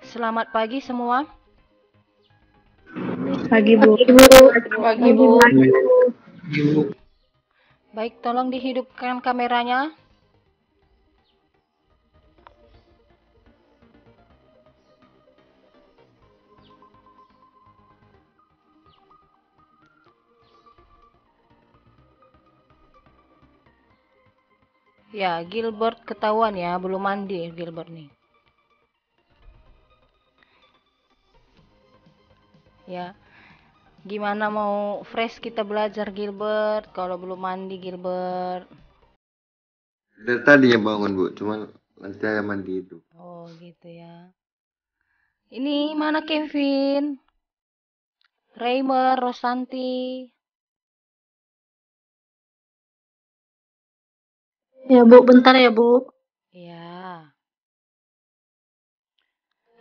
Selamat pagi semua. Pagi Bu. Pagi Bu. Baik, tolong dihidupkan kameranya. Ya, Gilbert ketahuan ya, belum mandi Gilbert nih. Ya, gimana mau fresh kita belajar Gilbert kalau belum mandi Gilbert? Dari tadinya bangun Bu, cuman nanti saya mandi itu. Oh gitu ya. Ini mana Kevin? Raymer, Rosanti. Ya Bu, bentar ya Bu. Ya.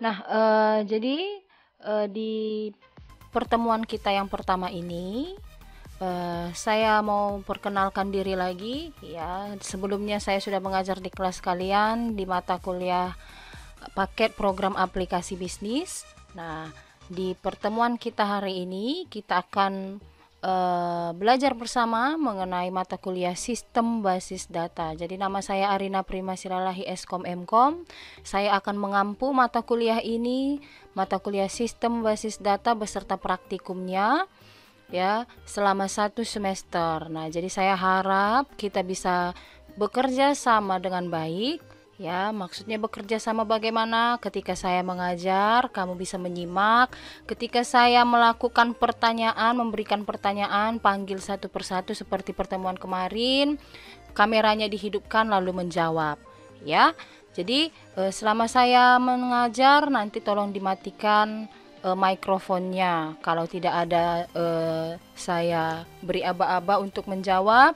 Nah, jadi di pertemuan kita yang pertama ini, saya mau perkenalkan diri lagi ya. Sebelumnya saya sudah mengajar di kelas kalian di mata kuliah paket program aplikasi bisnis. Nah, di pertemuan kita hari ini kita akan belajar bersama mengenai mata kuliah sistem basis data. Jadi nama saya Arina Prima Siralahi Eskom Mkom. Saya akan mengampu mata kuliah ini, mata kuliah sistem basis data beserta praktikumnya ya selama 1 semester. Nah, jadi saya harap kita bisa bekerja sama dengan baik. Ya, maksudnya bekerja sama bagaimana? Ketika saya mengajar, kamu bisa menyimak. Ketika saya melakukan pertanyaan, memberikan pertanyaan, panggil satu persatu seperti pertemuan kemarin. Kameranya dihidupkan lalu menjawab. Ya, jadi selama saya mengajar, nanti tolong dimatikan mikrofonnya. Kalau tidak ada saya beri aba-aba untuk menjawab,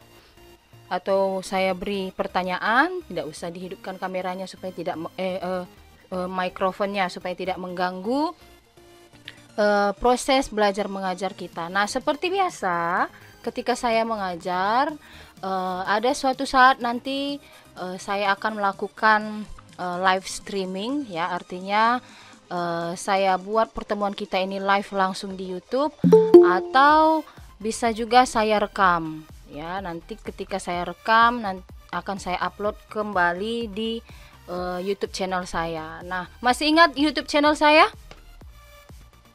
atau saya beri pertanyaan, tidak usah dihidupkan kameranya supaya tidak mikrofonnya supaya tidak mengganggu proses belajar mengajar kita. Nah, seperti biasa, ketika saya mengajar, ada suatu saat nanti saya akan melakukan live streaming, ya, artinya saya buat pertemuan kita ini live langsung di YouTube, atau bisa juga saya rekam. Ya, nanti ketika saya rekam akan saya upload kembali di YouTube channel saya. Nah, masih ingat YouTube channel saya?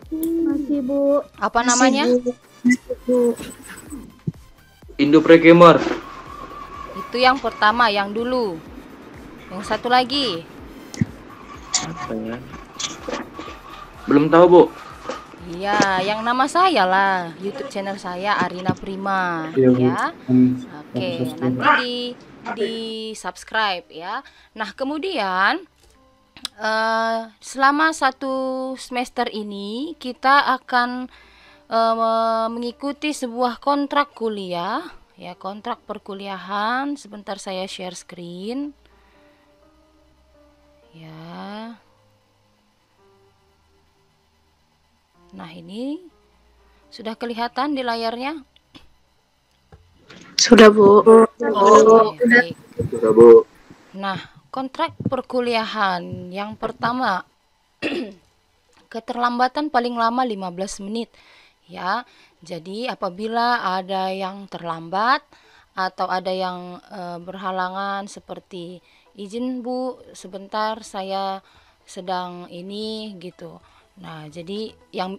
Masih Bu. Apa namanya? Bu. Indo Pregamer. Itu yang pertama, yang dulu. Yang satu lagi. Apa ya? Belum tahu Bu. Iya, yang nama saya lah, YouTube channel saya Arina Prima, ya. Oke, nanti di subscribe ya. Nah, kemudian selama 1 semester ini kita akan mengikuti sebuah kontrak kuliah, ya, kontrak perkuliahan. Sebentar saya share screen, ya. Nah, ini sudah kelihatan di layarnya? Sudah Bu. Oh, baik. Sudah Bu. Nah, kontrak perkuliahan yang pertama, keterlambatan paling lama 15 menit. Ya, jadi apabila ada yang terlambat atau ada yang berhalangan seperti izin Bu, sebentar saya sedang ini gitu. Nah, jadi yang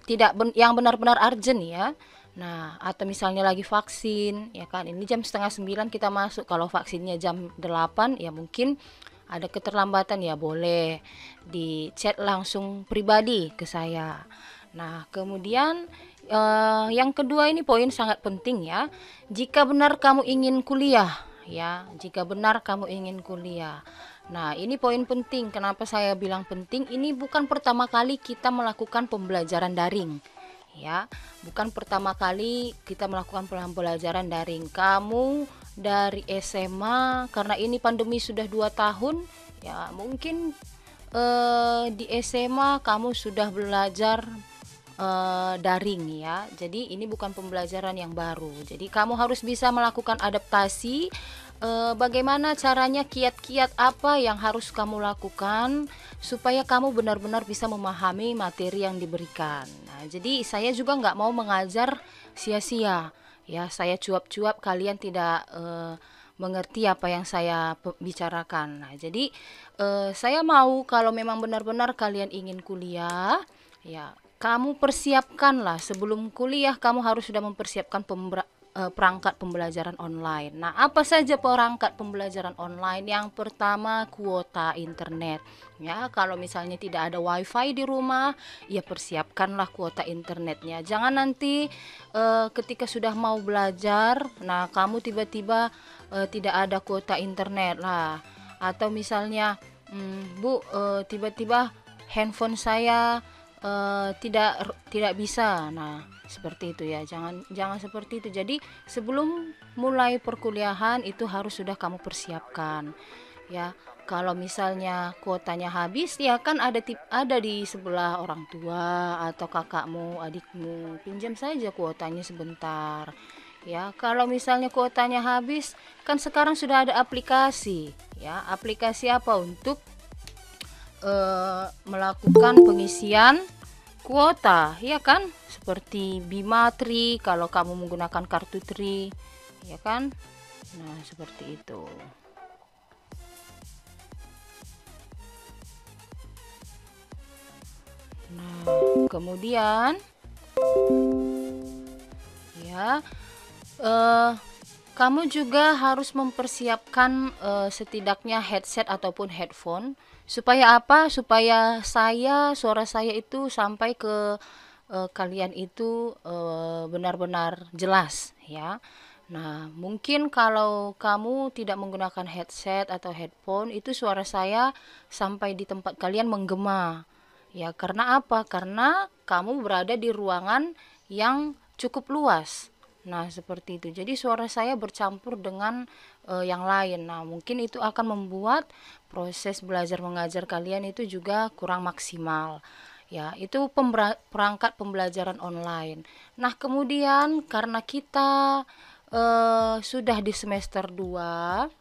yang benar-benar urgent ya. Nah, atau misalnya lagi vaksin, ya kan, ini jam setengah 9 kita masuk. Kalau vaksinnya jam 8, ya mungkin ada keterlambatan, ya boleh di chat langsung pribadi ke saya. Nah, kemudian yang kedua ini poin sangat penting ya. Jika benar kamu ingin kuliah, ya, jika benar kamu ingin kuliah. Nah, ini poin penting. Kenapa saya bilang penting? Ini bukan pertama kali kita melakukan pembelajaran daring. Ya, bukan pertama kali kita melakukan pembelajaran daring. Kamu dari SMA, karena ini pandemi sudah 2 tahun, ya mungkin di SMA kamu sudah belajar daring ya. Jadi ini bukan pembelajaran yang baru. Jadi kamu harus bisa melakukan adaptasi bagaimana caranya, kiat-kiat apa yang harus kamu lakukan supaya kamu benar-benar bisa memahami materi yang diberikan. Nah, jadi saya juga nggak mau mengajar sia-sia. Ya, saya cuap-cuap kalian tidak mengerti apa yang saya bicarakan. Nah, jadi saya mau kalau memang benar-benar kalian ingin kuliah, ya kamu persiapkanlah sebelum kuliah. Kamu harus sudah mempersiapkan perangkat pembelajaran online. Nah, apa saja perangkat pembelajaran online? Yang pertama, kuota internet. Ya, kalau misalnya tidak ada wifi di rumah, ya persiapkanlah kuota internetnya. Jangan nanti ketika sudah mau belajar, nah kamu tiba-tiba tidak ada kuota internet lah. Atau misalnya, Bu, tiba-tiba handphone saya tidak bisa. Nah, seperti itu ya. Jangan seperti itu. Jadi sebelum mulai perkuliahan itu harus sudah kamu persiapkan. Ya, kalau misalnya kuotanya habis, ya kan ada di sebelah orang tua atau kakakmu, adikmu. Pinjam saja kuotanya sebentar. Ya, kalau misalnya kuotanya habis, kan sekarang sudah ada aplikasi. Ya, aplikasi apa untuk melakukan pengisian kuota, ya kan? Seperti Bima Tri kalau kamu menggunakan kartu Tri, ya kan? Nah, seperti itu. Nah, kemudian ya kamu juga harus mempersiapkan setidaknya headset ataupun headphone. Supaya apa? Supaya suara saya itu sampai ke kalian itu benar-benar jelas ya. Nah, mungkin kalau kamu tidak menggunakan headset atau headphone, itu suara saya sampai di tempat kalian menggema. Ya, karena apa? Karena kamu berada di ruangan yang cukup luas. Nah, seperti itu. Jadi suara saya bercampur dengan yang lain. Nah, mungkin itu akan membuat proses belajar mengajar kalian itu juga kurang maksimal. Ya, itu perangkat pembelajaran online. Nah, kemudian karena kita sudah di semester 2,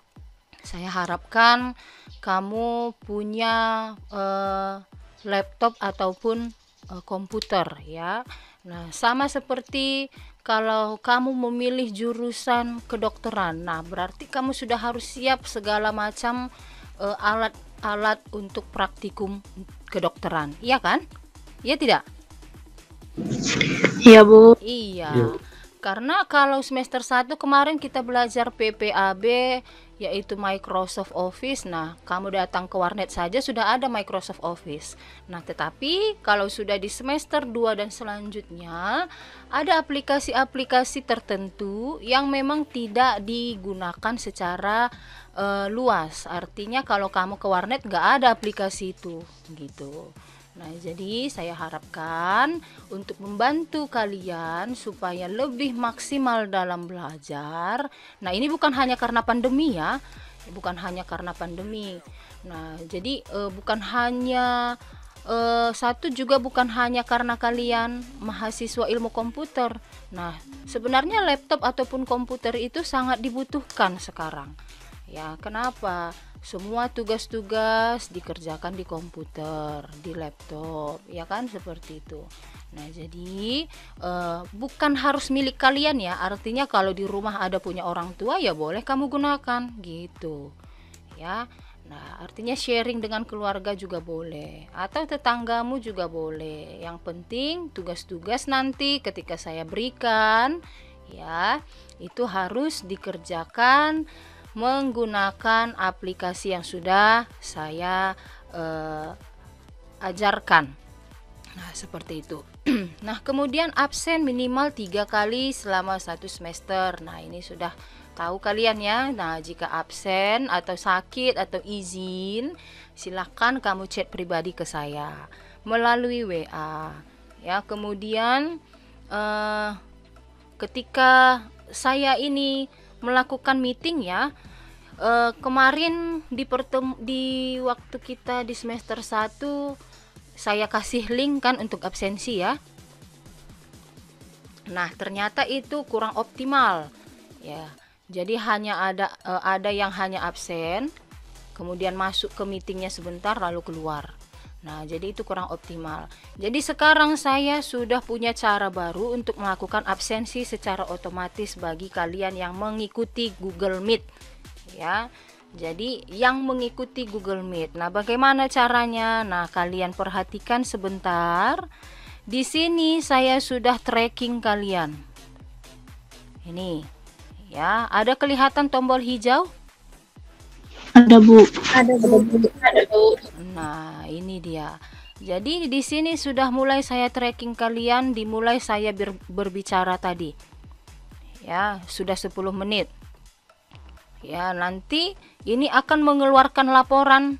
saya harapkan kamu punya laptop ataupun komputer ya. Nah, sama seperti kalau kamu memilih jurusan kedokteran. Nah, berarti kamu sudah harus siap segala macam alat-alat untuk praktikum kedokteran. Iya kan? Iya tidak? Iya, Bu. Iya. Karena kalau semester 1 kemarin kita belajar PPAB, yaitu Microsoft Office. Nah, kamu datang ke warnet saja sudah ada Microsoft Office. Nah, tetapi kalau sudah di semester 2 dan selanjutnya, ada aplikasi-aplikasi tertentu yang memang tidak digunakan secara luas. Artinya kalau kamu ke warnet nggak ada aplikasi itu, gitu. Nah, jadi saya harapkan untuk membantu kalian supaya lebih maksimal dalam belajar. Nah, ini bukan hanya karena pandemi ya, bukan hanya karena pandemi. Nah, jadi bukan hanya juga bukan hanya karena kalian mahasiswa ilmu komputer. Nah, sebenarnya laptop ataupun komputer itu sangat dibutuhkan sekarang. Ya, kenapa? Semua tugas-tugas dikerjakan di komputer, di laptop, ya kan, seperti itu. Nah, jadi bukan harus milik kalian ya. Artinya kalau di rumah ada punya orang tua ya boleh kamu gunakan gitu. Ya. Nah, artinya sharing dengan keluarga juga boleh atau tetanggamu juga boleh. Yang penting tugas-tugas nanti ketika saya berikan ya, itu harus dikerjakan menggunakan aplikasi yang sudah saya ajarkan. Nah, seperti itu. Nah, kemudian absen minimal 3 kali selama 1 semester. Nah, ini sudah tahu kalian ya. Nah, jika absen atau sakit atau izin, silahkan kamu chat pribadi ke saya melalui WA. Ya, kemudian ketika saya ini melakukan meeting ya, kemarin di waktu kita di semester 1 saya kasih link kan untuk absensi ya. Nah, ternyata itu kurang optimal ya. Jadi ada yang hanya absen, kemudian masuk ke meetingnya sebentar lalu keluar. Nah, jadi itu kurang optimal. Jadi sekarang saya sudah punya cara baru untuk melakukan absensi secara otomatis bagi kalian yang mengikuti Google Meet. Ya. Jadi yang mengikuti Google Meet. Nah, bagaimana caranya? Nah, kalian perhatikan sebentar. Di sini saya sudah tracking kalian. Ini. Ya, ada kelihatan tombol hijau? Ada, Bu. Nah, ini dia. Jadi di sini sudah mulai saya tracking kalian, dimulai saya berbicara tadi. Ya, sudah 10 menit. Ya, nanti ini akan mengeluarkan laporan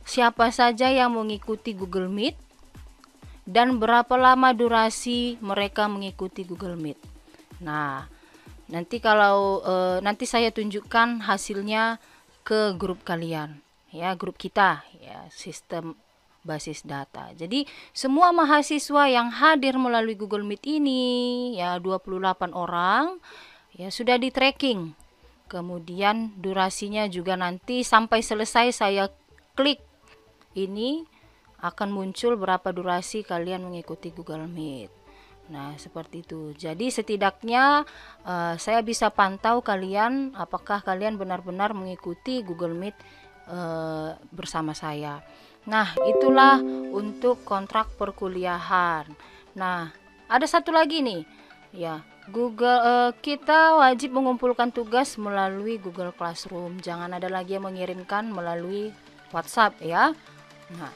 siapa saja yang mengikuti Google Meet dan berapa lama durasi mereka mengikuti Google Meet. Nah, nanti nanti saya tunjukkan hasilnya ke grup kalian, ya, grup kita, ya, sistem basis data. Jadi semua mahasiswa yang hadir melalui Google Meet ini, ya, 28 orang, ya, sudah di tracking. Kemudian durasinya juga nanti sampai selesai saya klik ini akan muncul berapa durasi kalian mengikuti Google Meet. Nah, seperti itu. Jadi setidaknya saya bisa pantau kalian apakah kalian benar-benar mengikuti Google Meet bersama saya. Nah, itulah untuk kontrak perkuliahan. Nah, ada satu lagi nih. Ya, kita wajib mengumpulkan tugas melalui Google Classroom. Jangan ada lagi yang mengirimkan melalui WhatsApp, ya. Nah,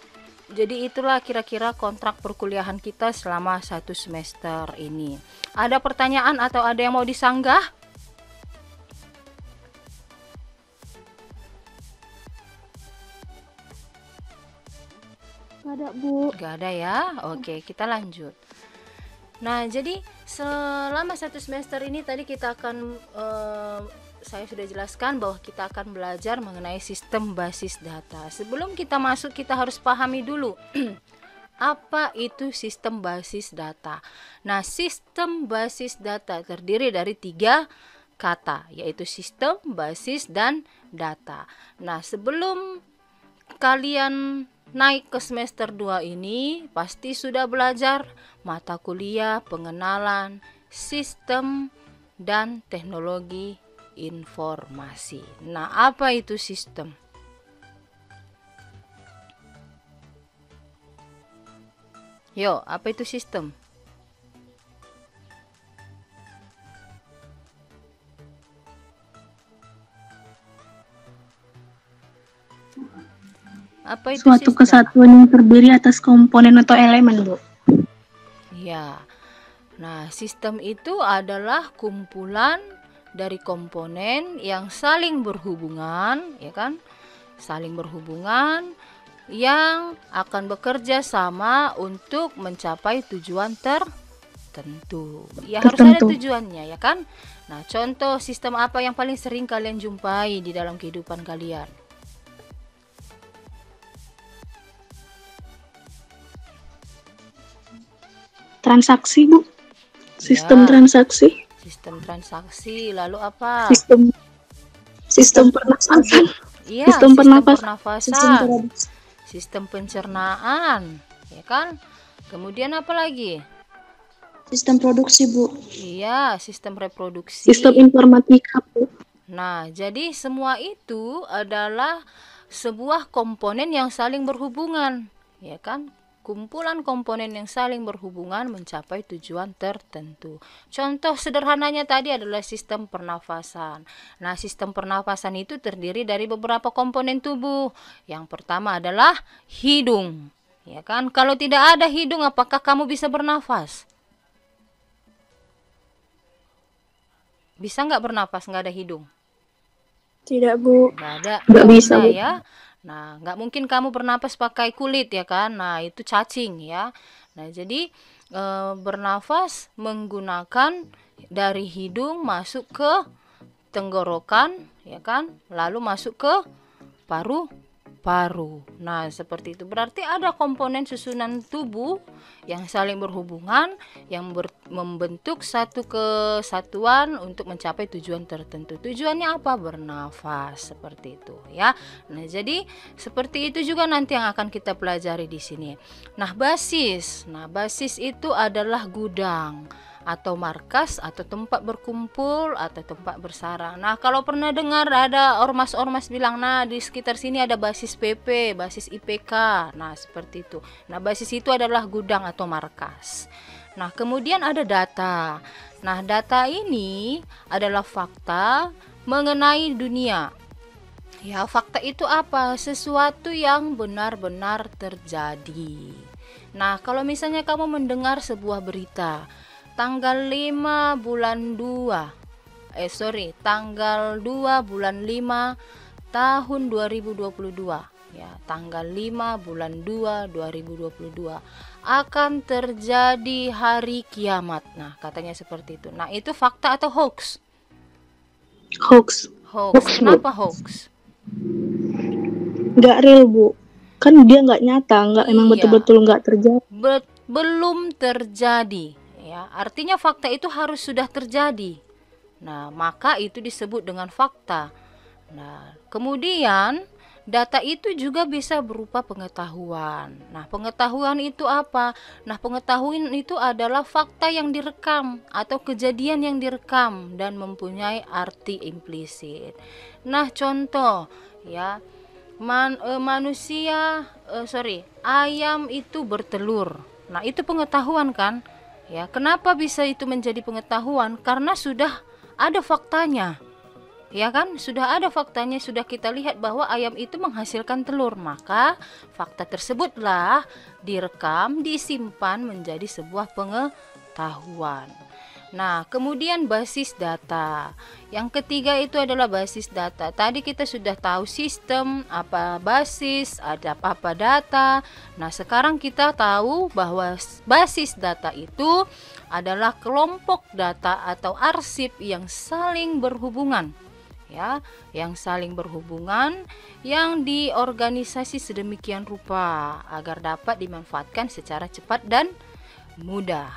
jadi itulah kira-kira kontrak perkuliahan kita selama 1 semester ini. Ada pertanyaan atau ada yang mau disanggah? Gak ada, Bu. Gak ada ya? Oke, kita lanjut. Nah, jadi selama 1 semester ini tadi kita akan saya sudah jelaskan bahwa kita akan belajar mengenai sistem basis data. Sebelum kita masuk, kita harus pahami dulu apa itu sistem basis data. Nah, sistem basis data terdiri dari 3 kata, yaitu sistem, basis, dan data. Nah, sebelum kalian naik ke semester 2 ini, pasti sudah belajar mata kuliah pengenalan sistem dan teknologi informasi. Nah, apa itu sistem? Yo, apa itu sistem? Apa itu Suatu sistem? kesatuan yang terdiri atas komponen atau elemen, Bu. Ya. Nah, sistem itu adalah kumpulan dari komponen yang saling berhubungan, ya kan? Saling berhubungan yang akan bekerja sama untuk mencapai tujuan tertentu. Ya, harus ada tujuannya, ya kan? Nah, contoh sistem apa yang paling sering kalian jumpai di dalam kehidupan kalian? Transaksi, Bu. Sistem Ya. transaksi. Sistem transaksi, lalu apa? Sistem pernafasan. Iya, sistem pernafasan. pernafasan, sistem pencernaan, ya kan? Kemudian apa lagi? Sistem produksi, Bu. Iya, sistem reproduksi. Sistem informatika, Bu. Nah, jadi semua itu adalah sebuah komponen yang saling berhubungan, ya kan? Kumpulan komponen yang saling berhubungan mencapai tujuan tertentu. Contoh sederhananya tadi adalah sistem pernafasan. Nah, sistem pernafasan itu terdiri dari beberapa komponen tubuh. Yang pertama adalah hidung, ya kan? Kalau tidak ada hidung, apakah kamu bisa bernafas? Bisa nggak bernafas nggak ada hidung? Tidak, Bu. Nggak Nggak bisa, Bu. ya. Nah, nggak mungkin kamu bernapas pakai kulit, ya kan? Nah, itu cacing, ya. Nah, jadi bernafas menggunakan dari hidung masuk ke tenggorokan, ya kan? Lalu masuk ke paru. Nah, seperti itu. Berarti ada komponen susunan tubuh yang saling berhubungan, yang membentuk satu kesatuan untuk mencapai tujuan tertentu. Tujuannya apa? Bernafas, seperti itu ya. Nah, jadi seperti itu juga nanti yang akan kita pelajari di sini. Nah, basis. Nah, basis itu adalah gudang atau markas atau tempat berkumpul atau tempat bersarang. Nah, kalau pernah dengar ada ormas-ormas bilang, nah di sekitar sini ada basis PP, basis IPK. Nah, seperti itu. Nah, basis itu adalah gudang atau markas. Nah, kemudian ada data. Nah, data ini adalah fakta mengenai dunia. Ya, fakta itu apa? Sesuatu yang benar-benar terjadi. Nah, kalau misalnya kamu mendengar sebuah berita tanggal 5 bulan 2 tanggal 2 bulan 5 tahun 2022 ya, tanggal 5 bulan 2 2022 akan terjadi hari kiamat. Nah, katanya seperti itu. Nah, itu fakta atau hoax? Hoax. Hoax. Kenapa hoax? Nggak real, Bu. Kan dia nggak nyata, nggak emang Iya. betul-betul nggak terjadi. Belum terjadi ya, artinya fakta itu harus sudah terjadi. Nah, maka itu disebut dengan fakta. Nah, kemudian data itu juga bisa berupa pengetahuan. Nah, pengetahuan itu apa? Nah, pengetahuan itu adalah fakta yang direkam atau kejadian yang direkam dan mempunyai arti implisit. Nah, contoh ya, ayam itu bertelur. Nah, itu pengetahuan kan? Ya, kenapa bisa itu menjadi pengetahuan? Karena sudah ada faktanya. Ya kan? Sudah ada faktanya, sudah kita lihat bahwa ayam itu menghasilkan telur. Maka fakta tersebutlah direkam, disimpan menjadi sebuah pengetahuan. Nah, kemudian basis data. Yang ketiga itu adalah basis data. Tadi kita sudah tahu sistem, apa basis, ada apa data. Nah, sekarang kita tahu bahwa basis data itu adalah kelompok data atau arsip yang saling berhubungan. Ya, yang saling berhubungan, yang diorganisasi sedemikian rupa agar dapat dimanfaatkan secara cepat dan mudah.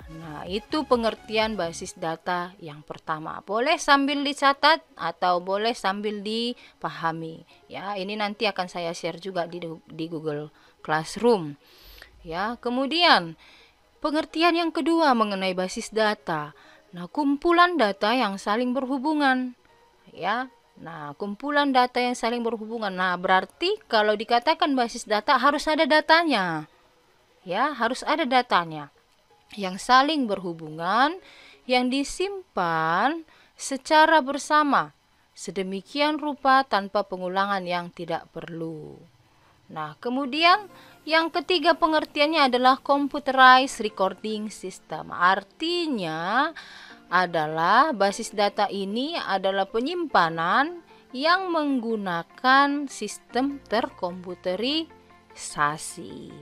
Nah, itu pengertian basis data yang pertama. Boleh sambil dicatat atau boleh sambil dipahami. Ya, ini nanti akan saya share juga di Google Classroom. Ya, kemudian pengertian yang kedua mengenai basis data. Nah, kumpulan data yang saling berhubungan. Ya. Nah, kumpulan data yang saling berhubungan. Nah, berarti kalau dikatakan basis data harus ada datanya. Ya, harus ada datanya yang saling berhubungan, yang disimpan secara bersama sedemikian rupa tanpa pengulangan yang tidak perlu. Nah, kemudian yang ketiga pengertiannya adalah computerized recording system. Artinya adalah basis data ini adalah penyimpanan yang menggunakan sistem terkomputerisasi.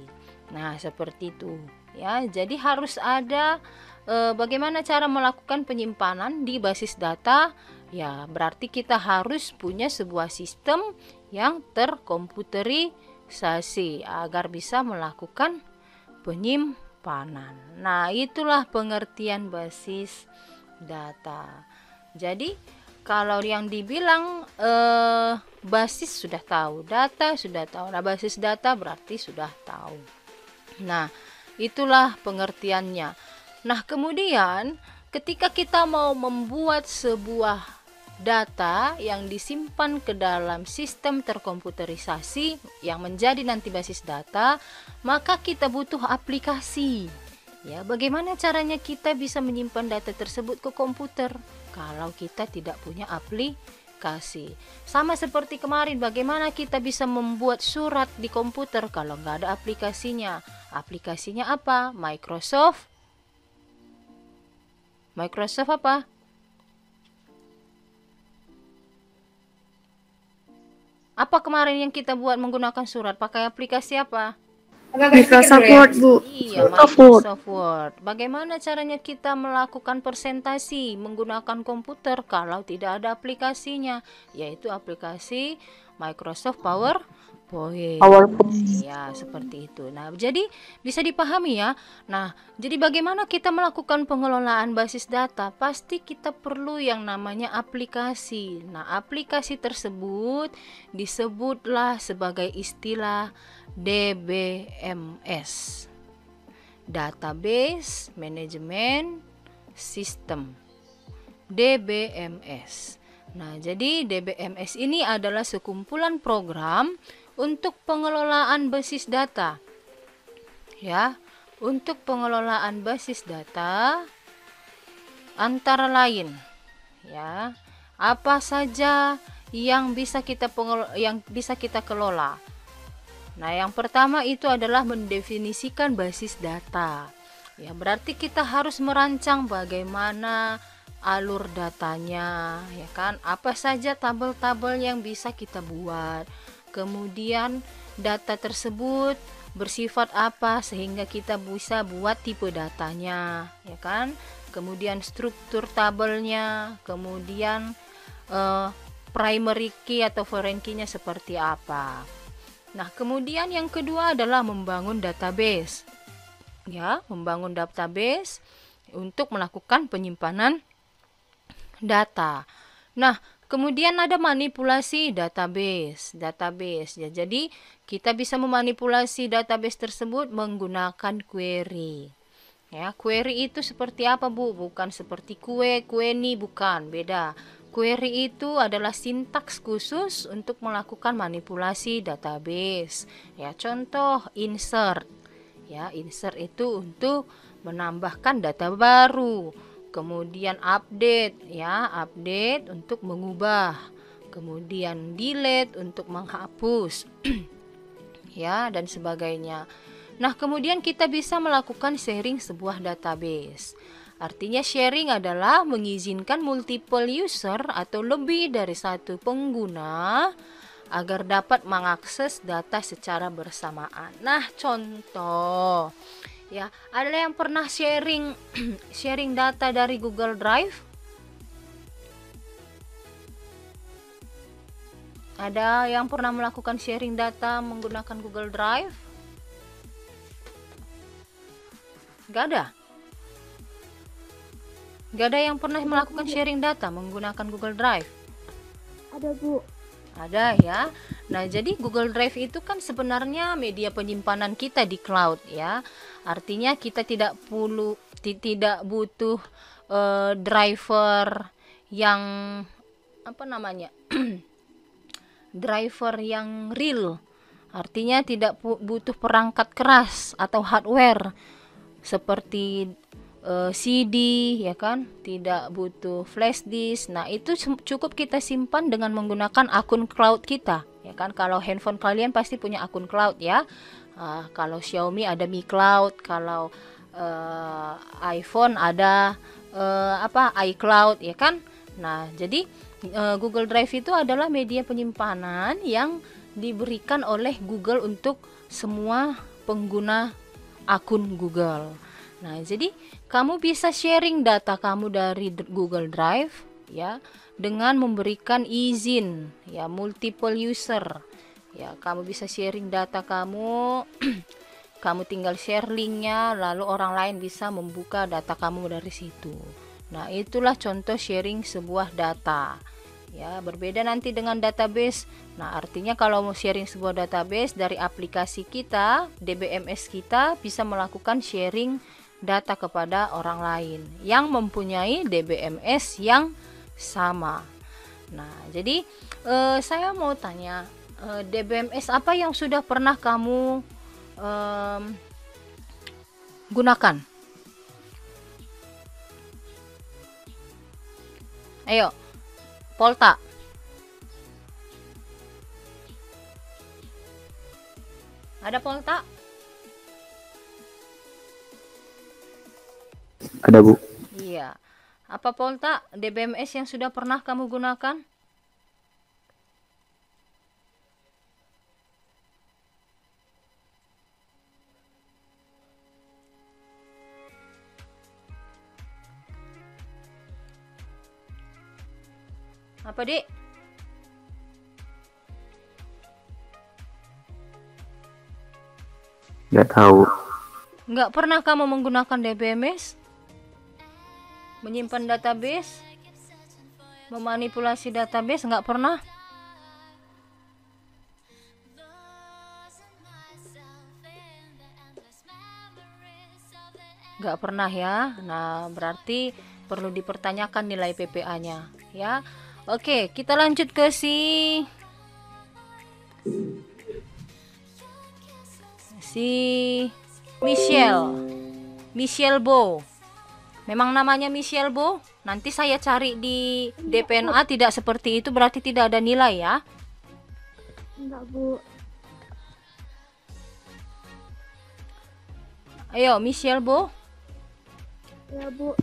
Nah, seperti itu. Ya, jadi harus ada bagaimana cara melakukan penyimpanan di basis data. Ya, berarti kita harus punya sebuah sistem yang terkomputerisasi agar bisa melakukan penyimpanan. Nah, itulah pengertian basis data. Jadi, kalau yang dibilang basis sudah tahu, data sudah tahu. Nah, basis data berarti sudah tahu. Nah, itulah pengertiannya. Nah, kemudian ketika kita mau membuat sebuah data yang disimpan ke dalam sistem terkomputerisasi yang menjadi nanti basis data, maka kita butuh aplikasi. Ya, bagaimana caranya kita bisa menyimpan data tersebut ke komputer kalau kita tidak punya aplikasi? Sama seperti kemarin, bagaimana kita bisa membuat surat di komputer kalau nggak ada aplikasinya? Aplikasinya apa? Microsoft apa? Apa kemarin yang kita buat menggunakan surat? Pakai aplikasi apa? Microsoft Word, Bu. Iya, Microsoft Word. Bagaimana caranya kita melakukan presentasi menggunakan komputer kalau tidak ada aplikasinya? Yaitu aplikasi Microsoft Point. PowerPoint. Ya, seperti itu. Nah, jadi bisa dipahami ya. Nah, jadi bagaimana kita melakukan pengelolaan basis data? Pasti kita perlu yang namanya aplikasi. Nah, aplikasi tersebut disebutlah sebagai istilah DBMS. Database Management System. DBMS. Nah, jadi DBMS ini adalah sekumpulan program untuk pengelolaan basis data. Ya, untuk pengelolaan basis data antara lain ya, apa saja yang bisa kita kelola. Nah, yang pertama itu adalah mendefinisikan basis data. Ya, berarti kita harus merancang bagaimana alur datanya, ya kan? Apa saja tabel-tabel yang bisa kita buat. Kemudian data tersebut bersifat apa sehingga kita bisa buat tipe datanya, ya kan? Kemudian struktur tabelnya, kemudian primary key atau foreign key-nya seperti apa. Nah, kemudian yang kedua adalah membangun database. Ya, membangun database untuk melakukan penyimpanan data. Nah, kemudian ada manipulasi database. Ya, jadi kita bisa memanipulasi database tersebut menggunakan query. Ya, query itu seperti apa, Bu? Bukan seperti query, bukan, beda. Query itu adalah sintaks khusus untuk melakukan manipulasi database. Ya, contoh insert. Ya, insert itu untuk menambahkan data baru. Kemudian update, ya, update untuk mengubah. Kemudian delete untuk menghapus. Ya, dan sebagainya. Nah, kemudian kita bisa melakukan sharing sebuah database. Artinya sharing adalah mengizinkan multiple user atau lebih dari satu pengguna agar dapat mengakses data secara bersamaan. Nah, contoh ya, ada yang pernah sharing sharing data dari Google Drive? Ada yang pernah melakukan sharing data menggunakan Google Drive? Gak ada? Gak ada yang pernah melakukan sharing data menggunakan Google Drive? Ada, Bu. Ada ya. Nah, jadi Google Drive itu kan sebenarnya media penyimpanan kita di cloud ya. Artinya kita tidak butuh driver yang driver yang real. Artinya tidak butuh perangkat keras atau hardware seperti CD, ya kan, tidak butuh flash disk. Nah, itu cukup kita simpan dengan menggunakan akun cloud kita, ya kan. Kalau handphone kalian pasti punya akun cloud ya. Kalau Xiaomi ada Mi Cloud, kalau iPhone ada iCloud, ya kan. Nah, jadi Google Drive itu adalah media penyimpanan yang diberikan oleh Google untuk semua pengguna akun Google. Nah, jadi kamu bisa sharing data kamu dari Google Drive ya dengan memberikan izin ya multiple user. Ya, kamu bisa sharing data kamu. Kamu tinggal share linknya, lalu orang lain bisa membuka data kamu dari situ. Nah, itulah contoh sharing sebuah data. Ya, berbeda nanti dengan database. Nah, artinya kalau mau sharing sebuah database dari aplikasi kita, DBMS kita bisa melakukan sharing data kepada orang lain yang mempunyai DBMS yang sama. Nah, jadi saya mau tanya, DBMS apa yang sudah pernah kamu gunakan? Ayo, Polta. Ada Polta? Ada, Bu. Iya. Apa Polta DBMS yang sudah pernah kamu gunakan? Apa, Dik? Nggak tahu. Nggak pernah kamu menggunakan DBMS? Menyimpan database? Memanipulasi database nggak pernah? Nggak pernah ya. Nah, berarti perlu dipertanyakan nilai PPA-nya ya. Oke, kita lanjut ke si Michelle Bo. Memang namanya Michelle Bo. Nanti saya cari di DPNA tidak seperti itu, berarti tidak ada nilai ya. Enggak, Bu. Ayo Michelle Bo. Ya, Bu.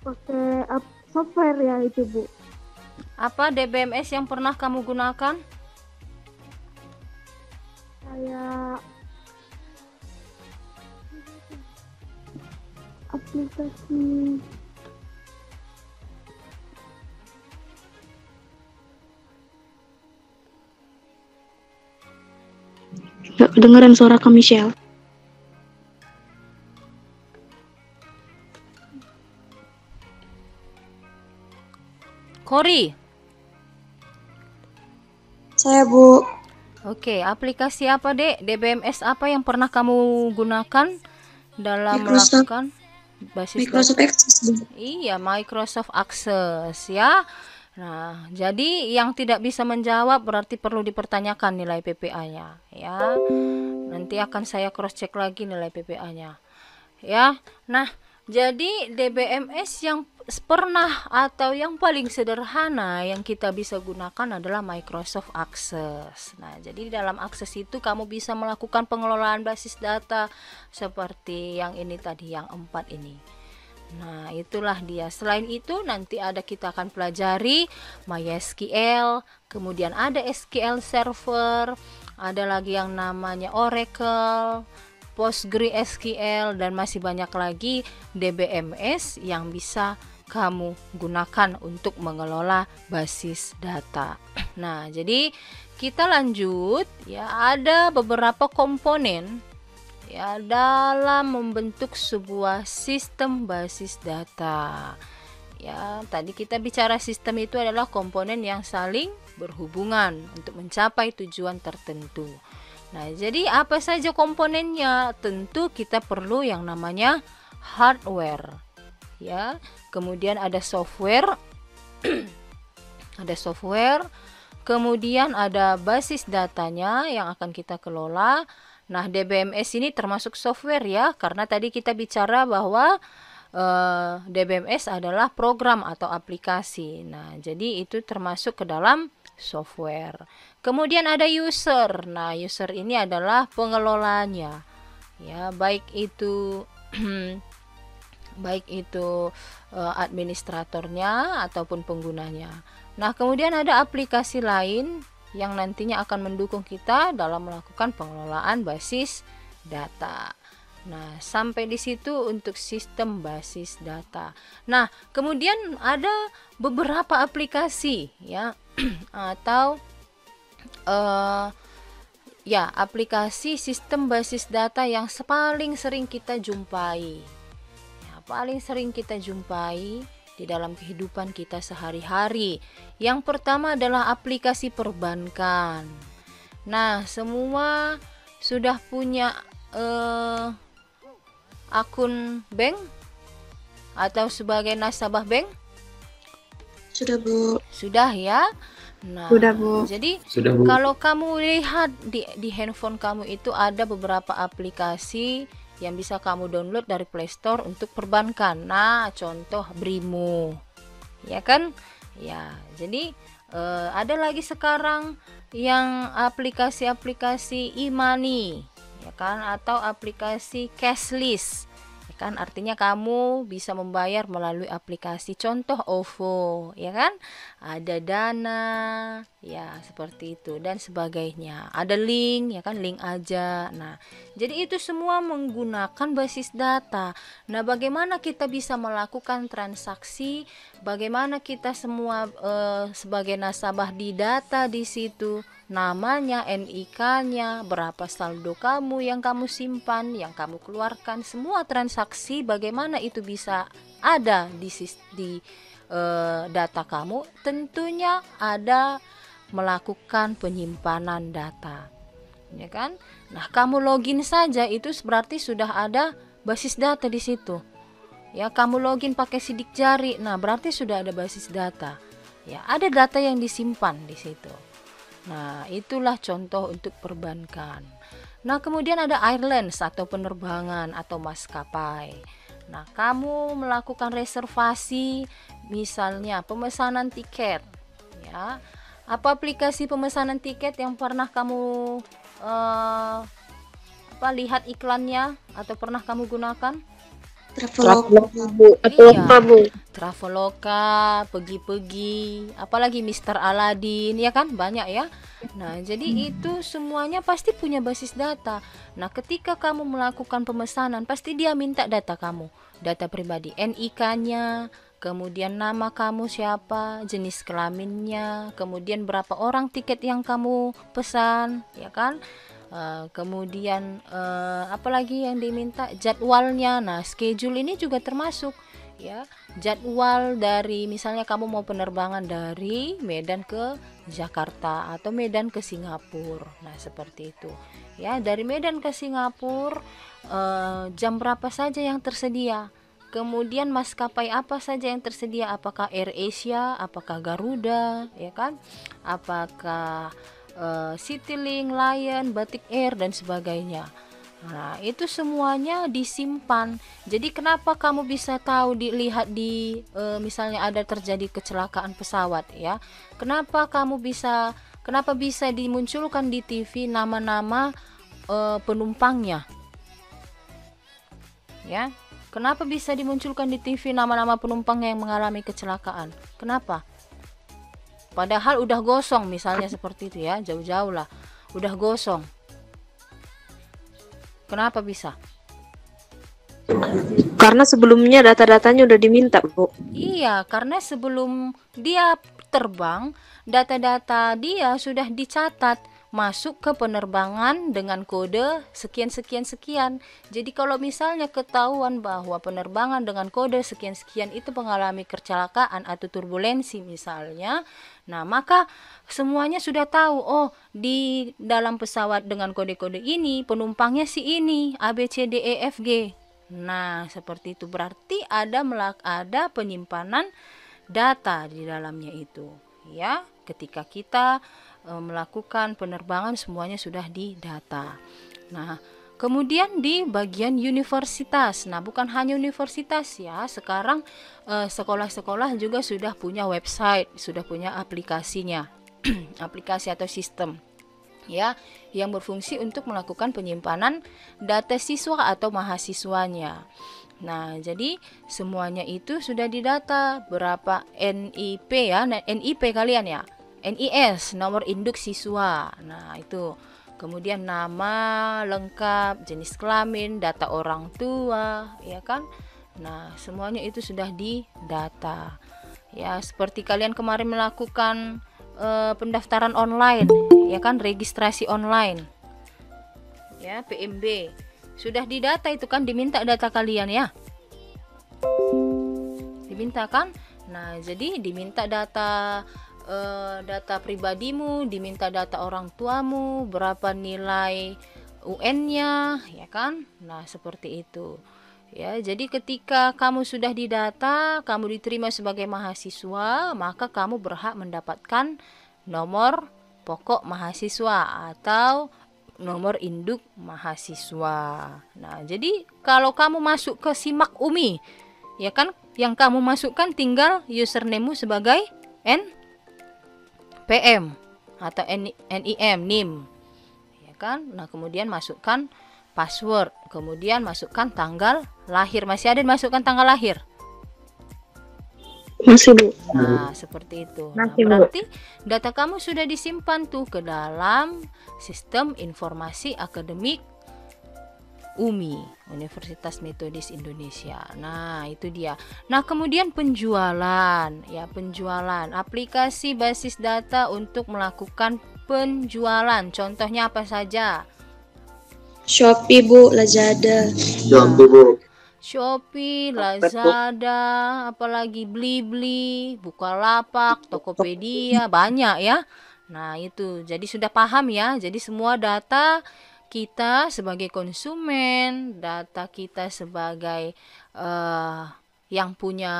Pakai software ya itu, Bu. Apa DBMS yang pernah kamu gunakan? Kayak aplikasi nggak kedengeran suara Kak Michelle. Kori. Saya, Bu. Oke, aplikasi apa Dek? DBMS apa yang pernah kamu gunakan dalam Microsoft. melakukan basis Microsoft data? Access, Bu. Iya, Microsoft Access ya. Nah, jadi yang tidak bisa menjawab berarti perlu dipertanyakan nilai PPA-nya ya. Nanti akan saya cross check lagi nilai PPA-nya. Ya. Nah, jadi DBMS yang pernah atau yang paling sederhana yang kita bisa gunakan adalah Microsoft Access. Nah, jadi di dalam Access itu kamu bisa melakukan pengelolaan basis data seperti yang ini tadi, yang 4 ini. Nah, itulah dia. Selain itu nanti kita akan pelajari MySQL, kemudian ada SQL Server, ada lagi yang namanya Oracle, PostgreSQL, dan masih banyak lagi DBMS yang bisa kamu gunakan untuk mengelola basis data. Nah, jadi kita lanjut ya, ada beberapa komponen ya dalam membentuk sebuah sistem basis data. Ya, tadi kita bicara sistem itu adalah komponen yang saling berhubungan untuk mencapai tujuan tertentu. Nah, jadi apa saja komponennya? Tentu kita perlu yang namanya hardware. Ya, kemudian ada software. Ada software, kemudian ada basis datanya yang akan kita kelola. Nah, DBMS ini termasuk software ya, karena tadi kita bicara bahwa DBMS adalah program atau aplikasi. Nah, jadi itu termasuk ke dalam software. Kemudian ada user. Nah, user ini adalah pengelolanya. Ya, baik itu administratornya ataupun penggunanya. Nah, kemudian ada aplikasi lain yang nantinya akan mendukung kita dalam melakukan pengelolaan basis data. Nah, sampai di situ untuk sistem basis data. Nah, kemudian ada beberapa aplikasi ya atau aplikasi sistem basis data yang paling sering kita jumpai. Ya, paling sering kita jumpai di dalam kehidupan kita sehari-hari. Yang pertama adalah aplikasi perbankan. Nah, semua sudah punya akun bank atau sebagai nasabah bank? Sudah, Bu. Sudah ya. Nah, Sudah, Bu. jadi Sudah, Bu. kalau kamu lihat di handphone kamu itu ada beberapa aplikasi yang bisa kamu download dari Play Store untuk perbankan. Nah, contoh Brimo, ya kan? Ya, jadi ada lagi sekarang yang aplikasi-aplikasi e-money, ya kan? Atau aplikasi cashless, ya kan? Artinya kamu bisa membayar melalui aplikasi. Contoh OVO, ya kan? Ada Dana, ya seperti itu dan sebagainya. Ada Link, ya kan? Link aja. Nah, jadi itu semua menggunakan basis data. Nah, bagaimana kita bisa melakukan transaksi? Bagaimana kita semua sebagai nasabah didata di situ namanya, NIK-nya, berapa saldo kamu yang kamu simpan, yang kamu keluarkan, semua transaksi bagaimana itu bisa ada di data kamu. Tentunya ada melakukan penyimpanan data, ya kan? Nah, kamu login saja itu berarti sudah ada basis data di situ. Ya, kamu login pakai sidik jari, nah berarti sudah ada basis data. Ya, ada data yang disimpan di situ. Nah, itulah contoh untuk perbankan. Nah, kemudian ada airlines atau penerbangan atau maskapai. Nah, kamu melakukan reservasi, misalnya pemesanan tiket, ya. Apa aplikasi pemesanan tiket yang pernah kamu lihat iklannya atau pernah kamu gunakan? Traveloka, Bu. Iya, Traveloka, Bu. Traveloka, pergi-pergi, apalagi Mister Aladin, ya kan, banyak ya. Nah, jadi itu semuanya pasti punya basis data. Nah, ketika kamu melakukan pemesanan, pasti dia minta data kamu, data pribadi, NIK-nya, kemudian nama kamu siapa, jenis kelaminnya, kemudian berapa orang tiket yang kamu pesan, ya kan. Kemudian apalagi yang diminta, jadwalnya. Nah, schedule ini juga termasuk, ya, jadwal dari misalnya kamu mau penerbangan dari Medan ke Jakarta atau Medan ke Singapura. Nah, seperti itu ya, dari Medan ke Singapura jam berapa saja yang tersedia, kemudian maskapai apa saja yang tersedia, apakah AirAsia, apakah Garuda, ya kan, apakah Citylink, Lion, Batik Air dan sebagainya. Nah, itu semuanya disimpan. Jadi kenapa kamu bisa tahu, dilihat di misalnya ada terjadi kecelakaan pesawat, ya. Kenapa bisa dimunculkan di TV nama-nama penumpangnya? Ya. Kenapa bisa dimunculkan di TV nama-nama penumpang yang mengalami kecelakaan? Kenapa? Padahal udah gosong, misalnya seperti itu ya, jauh-jauh lah, udah gosong. Kenapa bisa? Karena sebelumnya data-datanya udah diminta, Bu. Iya, karena sebelum dia terbang, data-data dia sudah dicatat masuk ke penerbangan dengan kode sekian. Jadi kalau misalnya ketahuan bahwa penerbangan dengan kode sekian itu mengalami kecelakaan atau turbulensi misalnya, nah maka semuanya sudah tahu, oh di dalam pesawat dengan kode-kode ini penumpangnya si ini, A B C D E F G. Nah, seperti itu, berarti ada penyimpanan data di dalamnya itu, ya. Ketika kita melakukan penerbangan, semuanya sudah didata. Nah, kemudian di bagian universitas, nah bukan hanya universitas ya, sekarang sekolah-sekolah juga sudah punya website, sudah punya aplikasinya, aplikasi atau sistem, ya, yang berfungsi untuk melakukan penyimpanan data siswa atau mahasiswanya. Nah, jadi semuanya itu sudah didata, berapa NIP ya, NIP kalian ya, NIS, nomor induk siswa. Nah, itu. Kemudian nama lengkap, jenis kelamin, data orang tua, ya kan? Nah, semuanya itu sudah didata. Ya, seperti kalian kemarin melakukan pendaftaran online, ya kan, registrasi online. Ya, PMB. Sudah didata itu kan, diminta data kalian ya. Diminta kan? Nah, jadi diminta data pribadimu, diminta data orang tuamu, berapa nilai UN-nya, ya kan? Nah, seperti itu. Ya, jadi ketika kamu sudah didata, kamu diterima sebagai mahasiswa, maka kamu berhak mendapatkan nomor pokok mahasiswa atau nomor induk mahasiswa. Nah, jadi kalau kamu masuk ke Simak Umi, ya kan, yang kamu masukkan tinggal username-mu sebagai PM atau NIM, ya kan. Nah, kemudian masukkan password, kemudian masukkan tanggal lahir. Masih ada masukkan tanggal lahir? Masih, Bu. Nah, seperti itu. Nah, Masih, Bu. berarti data kamu sudah disimpan tuh ke dalam sistem informasi akademik UMI, Universitas Metodis Indonesia. Nah, itu dia. Nah, kemudian penjualan, ya, penjualan aplikasi basis data untuk melakukan penjualan. Contohnya apa saja? Shopee, Bu, Lazada. Shopee, Bu. Shopee, Tokped, Bu. Lazada, apalagi Blibli, Bukalapak, Tokopedia, banyak ya. Nah, itu. Jadi sudah paham ya. Jadi semua data kita sebagai konsumen, data kita sebagai yang punya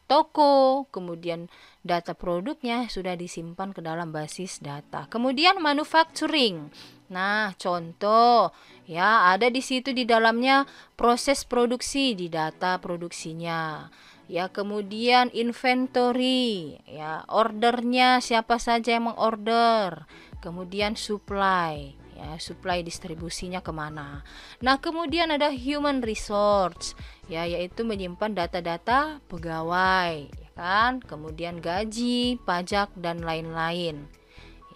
toko, kemudian data produknya sudah disimpan ke dalam basis data. Kemudian manufacturing. Nah, contoh ya, ada di situ di dalamnya proses produksi di data produksinya. Ya, kemudian inventory, ya, ordernya siapa saja yang mengorder. Kemudian supply, ya, supply distribusinya kemana. Nah, kemudian ada human resource, ya, yaitu menyimpan data-data pegawai, ya kan? Kemudian gaji, pajak dan lain-lain.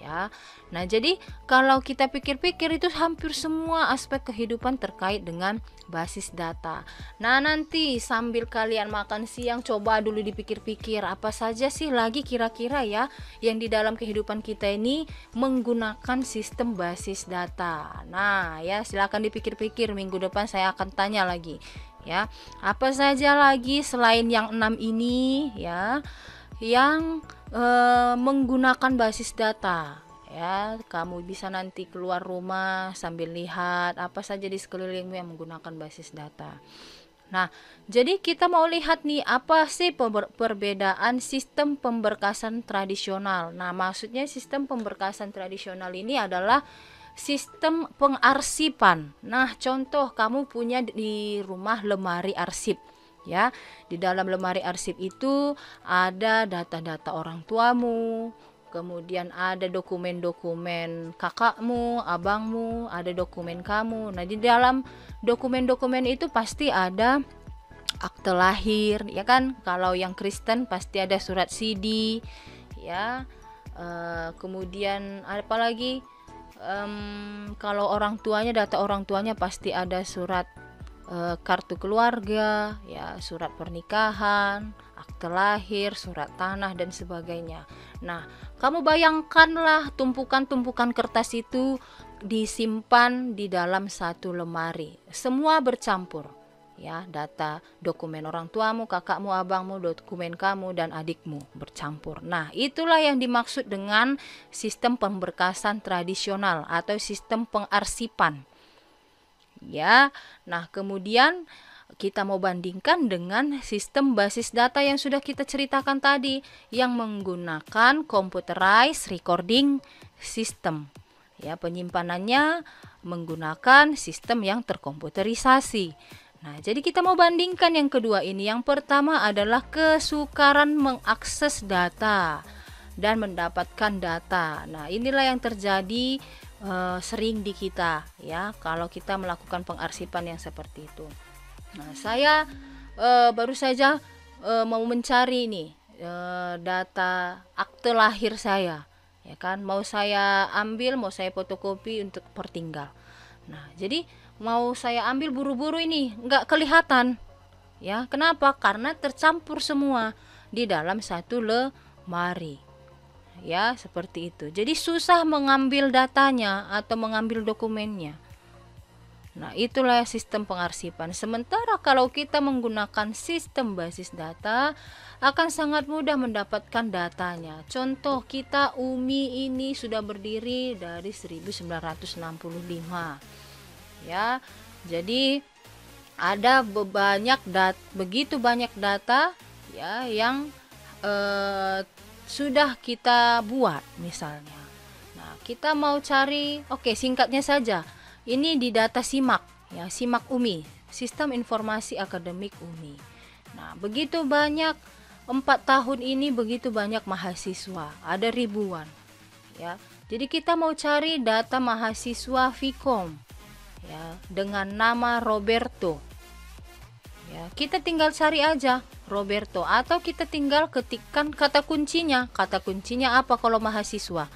Ya. Nah, jadi kalau kita pikir-pikir itu hampir semua aspek kehidupan terkait dengan basis data. Nah, nanti sambil kalian makan siang coba dulu dipikir-pikir apa saja sih lagi kira-kira ya yang di dalam kehidupan kita ini menggunakan sistem basis data. Nah, ya silakan dipikir-pikir, minggu depan saya akan tanya lagi. Ya, apa saja lagi selain yang 6 ini ya yang menggunakan basis data. Ya, kamu bisa nanti keluar rumah sambil lihat apa saja di sekelilingmu yang menggunakan basis data. Nah, jadi kita mau lihat nih apa sih perbedaan sistem pemberkasan tradisional. Nah, maksudnya sistem pemberkasan tradisional ini adalah sistem pengarsipan. Nah, contoh kamu punya di rumah lemari arsip. Ya, di dalam lemari arsip itu ada data-data orang tuamu, kemudian ada dokumen-dokumen kakakmu, abangmu, ada dokumen kamu. Nah, di dalam dokumen-dokumen itu pasti ada akte lahir, ya kan? Kalau yang Kristen pasti ada surat CD, ya. Kemudian apa lagi? Kalau orang tuanya, data orang tuanya pasti ada surat kartu keluarga, ya, surat pernikahan, akte lahir, surat tanah dan sebagainya. Nah, kamu bayangkanlah tumpukan-tumpukan kertas itu disimpan di dalam satu lemari. Semua bercampur. Ya, data dokumen orang tuamu, kakakmu, abangmu, dokumen kamu dan adikmu bercampur. Nah, itulah yang dimaksud dengan sistem pemberkasan tradisional atau sistem pengarsipan. Ya, nah kemudian kita mau bandingkan dengan sistem basis data yang sudah kita ceritakan tadi yang menggunakan computerized recording system. Ya, penyimpanannya menggunakan sistem yang terkomputerisasi. Nah, jadi kita mau bandingkan yang kedua ini. Yang pertama adalah kesukaran mengakses data dan mendapatkan data. Nah, inilah yang terjadi sering di kita ya kalau kita melakukan pengarsipan yang seperti itu. Nah, saya baru saja mau mencari nih data akte lahir saya, ya kan, mau saya ambil, mau saya fotokopi untuk pertinggal. Nah, jadi mau saya ambil buru-buru ini nggak kelihatan ya. Kenapa? Karena tercampur semua di dalam satu lemari. Ya, seperti itu. Jadi susah mengambil datanya atau mengambil dokumennya. Nah, itulah sistem pengarsipan. Sementara kalau kita menggunakan sistem basis data akan sangat mudah mendapatkan datanya. Contoh, kita UMI ini sudah berdiri dari 1965. Ya. Jadi ada begitu banyak data ya yang sudah kita buat misalnya. Nah, kita mau cari, singkatnya saja. Ini di data SIMAK, ya, SIMAK UMI, Sistem Informasi Akademik UMI. Nah, begitu banyak 4 tahun ini begitu banyak mahasiswa, ada ribuan. Ya. Jadi kita mau cari data mahasiswa Vkom, ya, dengan nama Roberto. Ya, kita tinggal cari aja Roberto atau kita tinggal ketikkan kata kuncinya. Kata kuncinya apa kalau mahasiswa?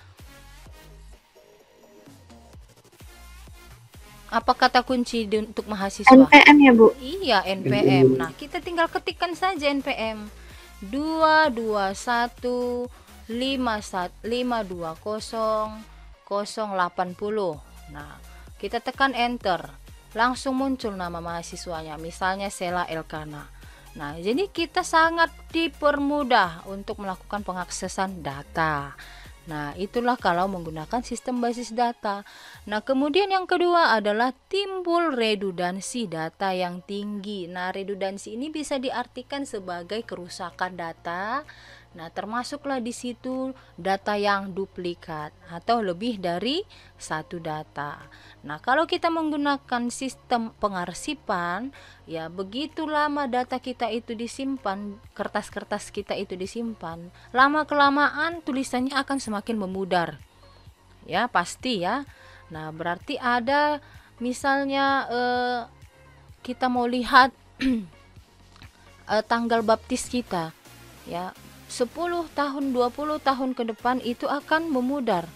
Apa kata kunci untuk mahasiswa? NPM ya, Bu? Iya, NPM. Nah, kita tinggal ketikkan saja NPM 221 520 080. Nah, kita tekan enter. Langsung muncul nama mahasiswanya, misalnya Sela Elkana. Nah, jadi kita sangat dipermudah untuk melakukan pengaksesan data. Nah, itulah kalau menggunakan sistem basis data. Nah, kemudian yang kedua adalah timbul redundansi data yang tinggi. Nah, redundansi ini bisa diartikan sebagai kerusakan data. Nah, termasuklah di situ data yang duplikat atau lebih dari satu data. Nah, kalau kita menggunakan sistem pengarsipan, ya begitu lama data kita itu disimpan, kertas-kertas kita itu disimpan, lama-kelamaan tulisannya akan semakin memudar. Ya, pasti ya. Nah, berarti ada misalnya kita mau lihat tanggal baptis kita, ya. 10 tahun, 20 tahun ke depan itu akan memudar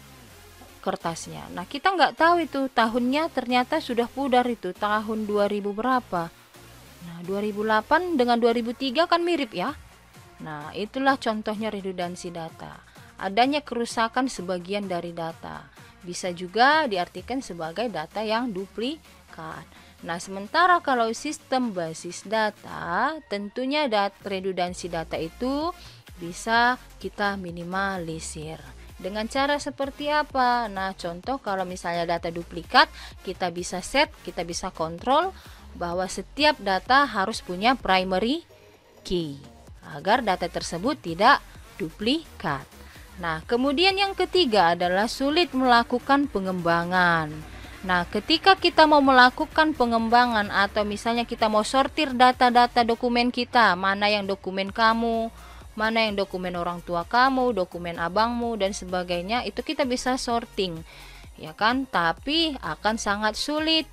kertasnya. Nah, kita nggak tahu itu tahunnya ternyata sudah pudar itu tahun 2000 berapa. Nah, 2008 dengan 2003 kan mirip ya. Nah, itulah contohnya redundansi data. Adanya kerusakan sebagian dari data. Bisa juga diartikan sebagai data yang duplikat. Nah, sementara kalau sistem basis data, tentunya redundansi data itu bisa kita minimalisir. Dengan cara seperti apa? Nah, contoh kalau misalnya data duplikat, kita bisa set, kita bisa kontrol bahwa setiap data harus punya primary key agar data tersebut tidak duplikat. Nah, kemudian yang ketiga adalah sulit melakukan pengembangan. Nah, ketika kita mau melakukan pengembangan atau misalnya kita mau sortir data-data dokumen kita, mana yang dokumen kamu, mana yang dokumen orang tua kamu, dokumen abangmu dan sebagainya, itu kita bisa sorting, ya kan? Tapi akan sangat sulit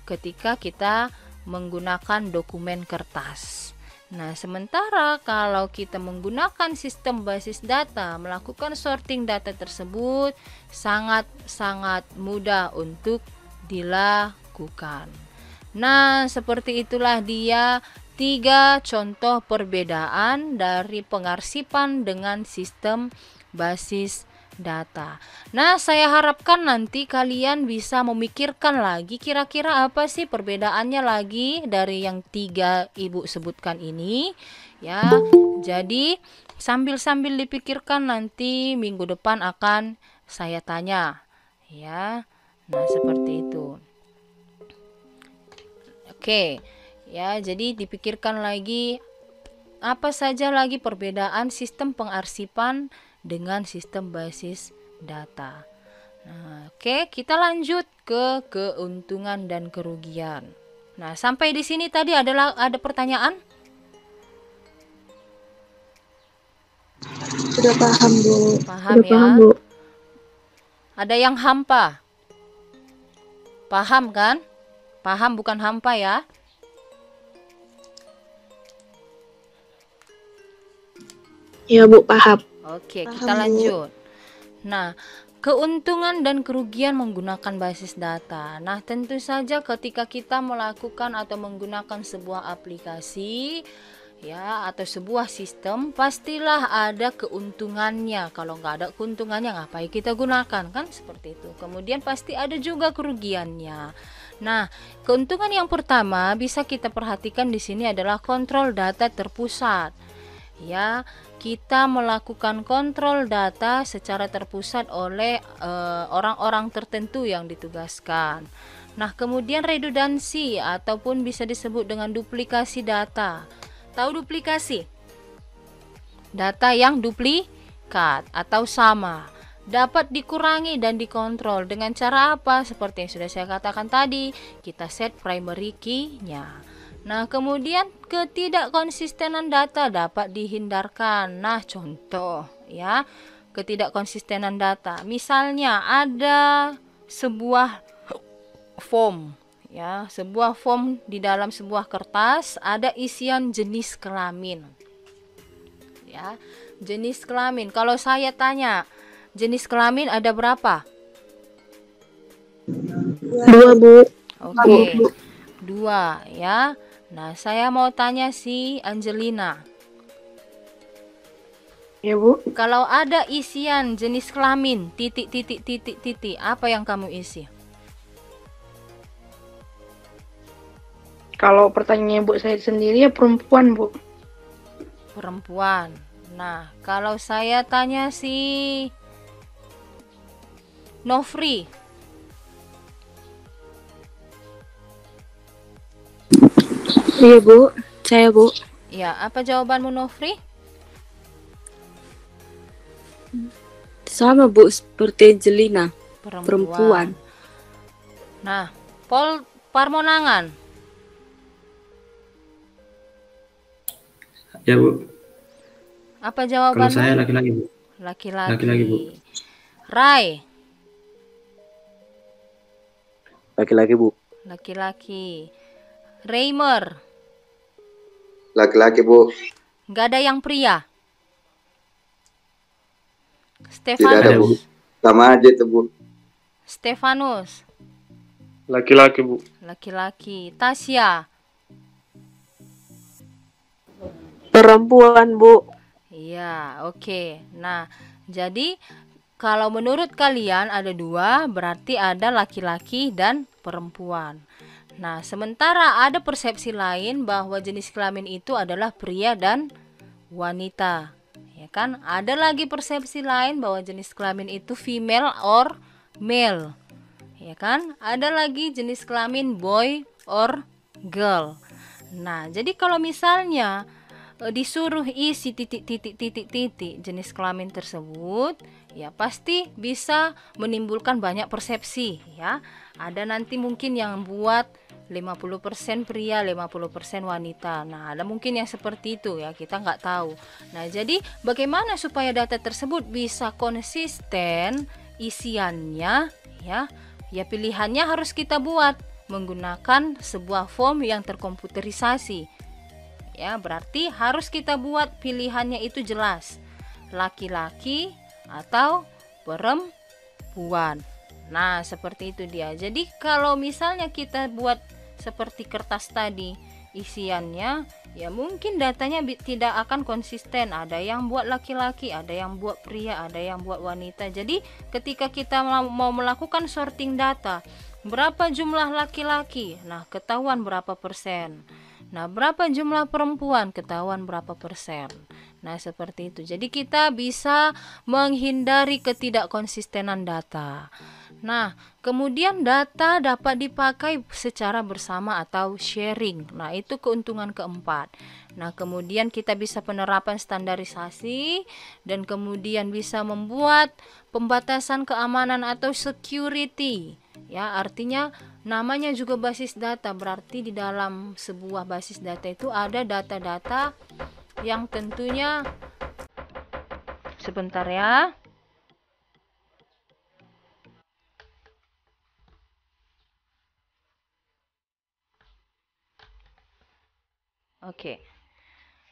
ketika kita menggunakan dokumen kertas. Nah, sementara kalau kita menggunakan sistem basis data, melakukan sorting data tersebut sangat-sangat mudah untuk dilakukan. Nah, seperti itulah dia 3 contoh perbedaan dari pengarsipan dengan sistem basis data. Nah, saya harapkan nanti kalian bisa memikirkan lagi kira-kira apa sih perbedaannya lagi dari yang 3 ibu sebutkan ini ya. Jadi sambil-sambil dipikirkan, nanti minggu depan akan saya tanya ya. Nah, seperti itu. Oke. Ya, jadi dipikirkan lagi apa saja lagi perbedaan sistem pengarsipan dengan sistem basis data. Nah, oke, kita lanjut ke keuntungan dan kerugian. Nah, sampai di sini tadi ada pertanyaan? Sudah paham, Bu. Paham Sudah ya? paham, Bu. Ada yang hampa? Paham kan? Paham bukan hampa ya? Ya, Bu, paham. Oke, Paham, kita Bu. lanjut. Nah, keuntungan dan kerugian menggunakan basis data. Nah, tentu saja ketika kita melakukan atau menggunakan sebuah aplikasi ya atau sebuah sistem, pastilah ada keuntungannya. Kalau nggak ada keuntungannya, ngapain kita gunakan, kan seperti itu. Kemudian pasti ada juga kerugiannya. Nah, keuntungan yang pertama bisa kita perhatikan di sini adalah kontrol data terpusat. Ya, kita melakukan kontrol data secara terpusat oleh orang-orang tertentu yang ditugaskan. Nah, kemudian redundansi ataupun bisa disebut dengan duplikasi data. Tahu duplikasi? Data yang duplikat atau sama dapat dikurangi dan dikontrol dengan cara apa? Seperti yang sudah saya katakan tadi, kita set primary key-nya. Nah, kemudian ketidakkonsistenan data dapat dihindarkan. Nah, contoh ya, ketidakkonsistenan data. Misalnya ada sebuah form ya, sebuah form di dalam sebuah kertas ada isian jenis kelamin. Ya, jenis kelamin. Kalau saya tanya, jenis kelamin ada berapa? 2, Bu. Oke. 2 ya. Nah, saya mau tanya si Angelina. Ya, Bu. Kalau ada isian jenis kelamin titik titik titik titik, apa yang kamu isi? Kalau pertanyaannya Bu saya sendiri ya perempuan, Bu. Perempuan. Nah, kalau saya tanya si Nofri, Iya Bu, saya Bu. ya apa jawabanmu Nofri? Sama Bu seperti Angelina, Perempuan. perempuan. Nah, Pol Parmonangan, Ya Bu, apa kalau jawabanmu? saya laki-laki Bu. Laki-laki. Laki-laki, Bu. Rai, Laki-laki Bu. laki-laki. Reimer, Laki-laki Bu. nggak ada yang pria. Tidak ada Bu. Stefanus, Sama aja tuh Bu. Stefanus, Laki-laki, Bu. laki-laki. Tasya, Perempuan Bu. iya, oke. Nah, jadi kalau menurut kalian ada dua, berarti ada laki-laki dan perempuan. Nah, sementara ada persepsi lain bahwa jenis kelamin itu adalah pria dan wanita. Ya kan? Ada lagi persepsi lain bahwa jenis kelamin itu female or male. Ya kan? Ada lagi jenis kelamin boy or girl. Nah, jadi kalau misalnya disuruh isi titik jenis kelamin tersebut, ya pasti bisa menimbulkan banyak persepsi ya. Ada nanti mungkin yang buat 50% pria, 50% wanita. Nah, ada mungkin yang seperti itu ya, kita nggak tahu. Nah, jadi bagaimana supaya data tersebut bisa konsisten isiannya ya? Ya pilihannya harus kita buat menggunakan sebuah form yang terkomputerisasi. Ya, berarti harus kita buat pilihannya itu jelas. Laki-laki atau perempuan. Nah, seperti itu dia. Jadi kalau misalnya kita buat seperti kertas tadi isiannya, ya mungkin datanya tidak akan konsisten. Ada yang buat laki-laki, ada yang buat pria, ada yang buat wanita. Jadi ketika kita mau melakukan sorting data, berapa jumlah laki-laki? Nah, ketahuan berapa persen. Nah, berapa jumlah perempuan? Ketahuan berapa persen. Nah, seperti itu. Jadi kita bisa menghindari ketidakkonsistenan data. Nah, kemudian data dapat dipakai secara bersama atau sharing. Nah, itu keuntungan keempat. Nah, kemudian kita bisa penerapan standarisasi dan kemudian bisa membuat pembatasan keamanan atau security. Ya, artinya namanya juga basis data, berarti di dalam sebuah basis data itu ada data-data yang tentunya sebentar ya. Oke.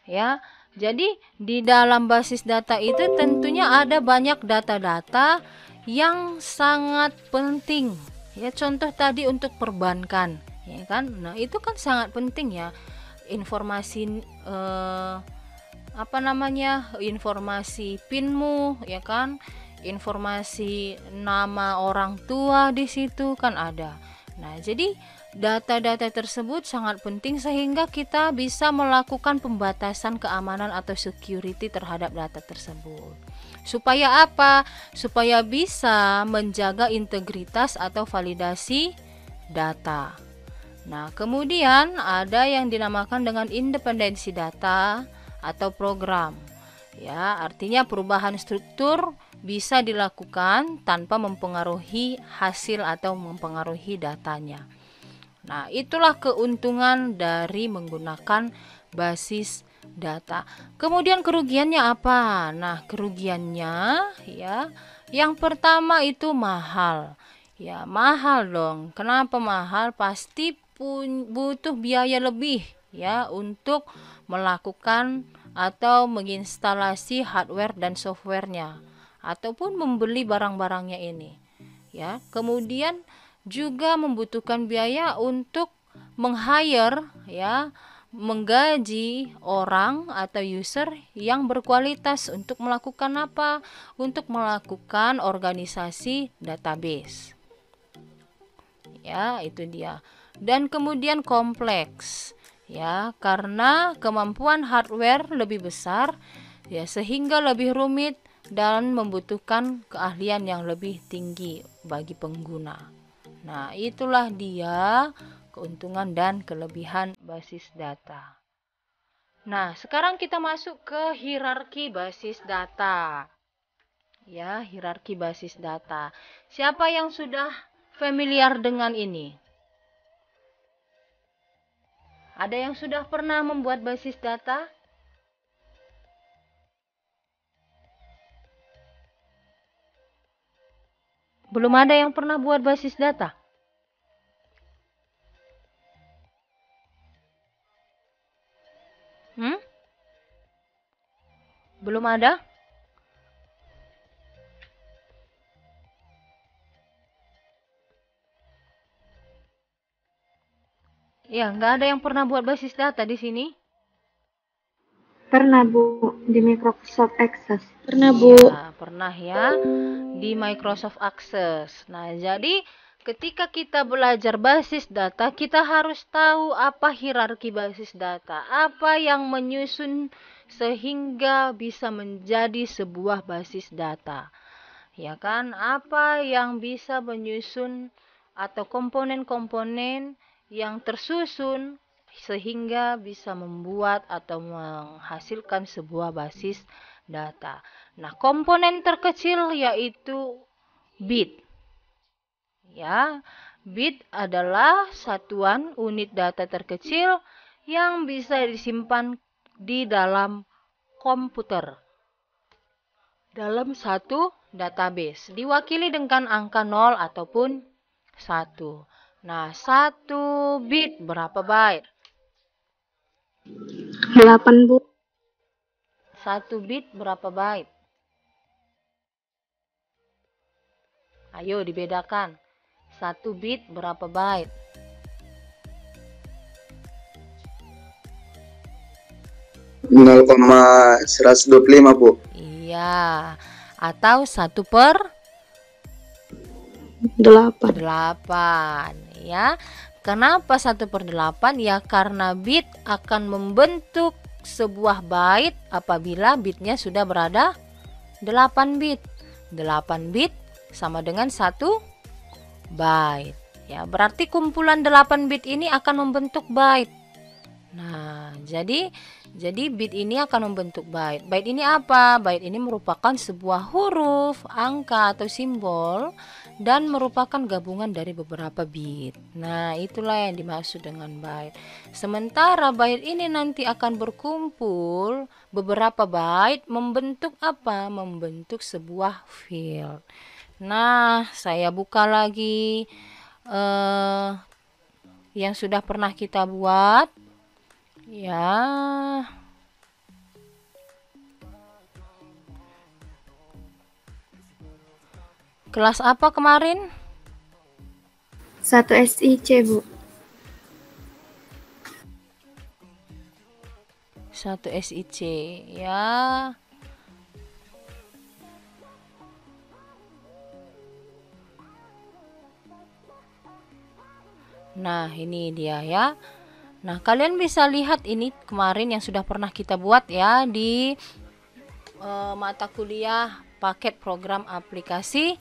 Ya, jadi di dalam basis data itu tentunya ada banyak data-data yang sangat penting. Ya, contoh tadi untuk perbankan, ya kan? Nah, itu kan sangat penting ya. Informasi informasi PIN-mu, ya kan? Informasi nama orang tua di situ kan ada. Nah, jadi data-data tersebut sangat penting sehingga kita bisa melakukan pembatasan keamanan atau security terhadap data tersebut. Supaya apa? Supaya bisa menjaga integritas atau validasi data. Nah, kemudian ada yang dinamakan dengan independensi data atau program. Ya, artinya perubahan struktur bisa dilakukan tanpa mempengaruhi hasil atau mempengaruhi datanya. Nah, itulah keuntungan dari menggunakan basis data. Kemudian kerugiannya apa? Nah, kerugiannya ya, yang pertama itu mahal. Ya, mahal dong. Kenapa mahal? Pasti butuh biaya lebih ya untuk melakukan atau menginstalasi hardware dan softwarenya ataupun membeli barang-barangnya ini. Ya, kemudian juga membutuhkan biaya untuk meng-hire ya menggaji orang atau user yang berkualitas untuk melakukan apa? Untuk melakukan organisasi database. Ya, itu dia. Dan kemudian kompleks. Ya, karena kemampuan hardware lebih besar, ya, sehingga lebih rumit dan membutuhkan keahlian yang lebih tinggi bagi pengguna. Nah, itulah dia keuntungan dan kelebihan basis data. Nah, sekarang kita masuk ke hierarki basis data. Ya, hierarki basis data. Siapa yang sudah familiar dengan ini? Ada yang sudah pernah membuat basis data? Belum ada yang pernah buat basis data? Belum ada? Ya, nggak ada yang pernah buat basis data di sini? Pernah, Bu, di Microsoft Access. Pernah, Bu. Ya, pernah ya, di Microsoft Access. Nah, jadi ketika kita belajar basis data, kita harus tahu apa hierarki basis data, apa yang menyusun sehingga bisa menjadi sebuah basis data. Ya kan, apa yang bisa menyusun atau komponen-komponen yang tersusun sehingga bisa membuat atau menghasilkan sebuah basis data. Nah, komponen terkecil yaitu bit. Ya, bit adalah satuan unit data terkecil yang bisa disimpan di dalam komputer. Dalam satu database diwakili dengan angka 0 ataupun 1. Nah, 1 bit berapa byte? 8, Bu. 1 bit berapa byte? Ayo dibedakan. 1 bit berapa byte? 0,125, Bu. Iya. Atau 1/8. Ya. Kenapa 1/8? Ya karena bit akan membentuk sebuah byte apabila bitnya sudah berada 8 bit. 8 bit sama dengan 1 byte. Ya, berarti kumpulan 8 bit ini akan membentuk byte. Nah, jadi bit ini akan membentuk byte. Byte ini apa? Byte ini merupakan sebuah huruf, angka atau simbol dan merupakan gabungan dari beberapa bit. Nah, itulah yang dimaksud dengan byte. Sementara byte ini nanti akan berkumpul beberapa byte membentuk apa? Membentuk sebuah field. Nah, saya buka lagi yang sudah pernah kita buat. Ya. Kelas apa kemarin? 1 SIC, Bu. 1 SIC, ya. Nah, ini dia ya. Nah, kalian bisa lihat ini kemarin yang sudah pernah kita buat ya di mata kuliah paket program aplikasi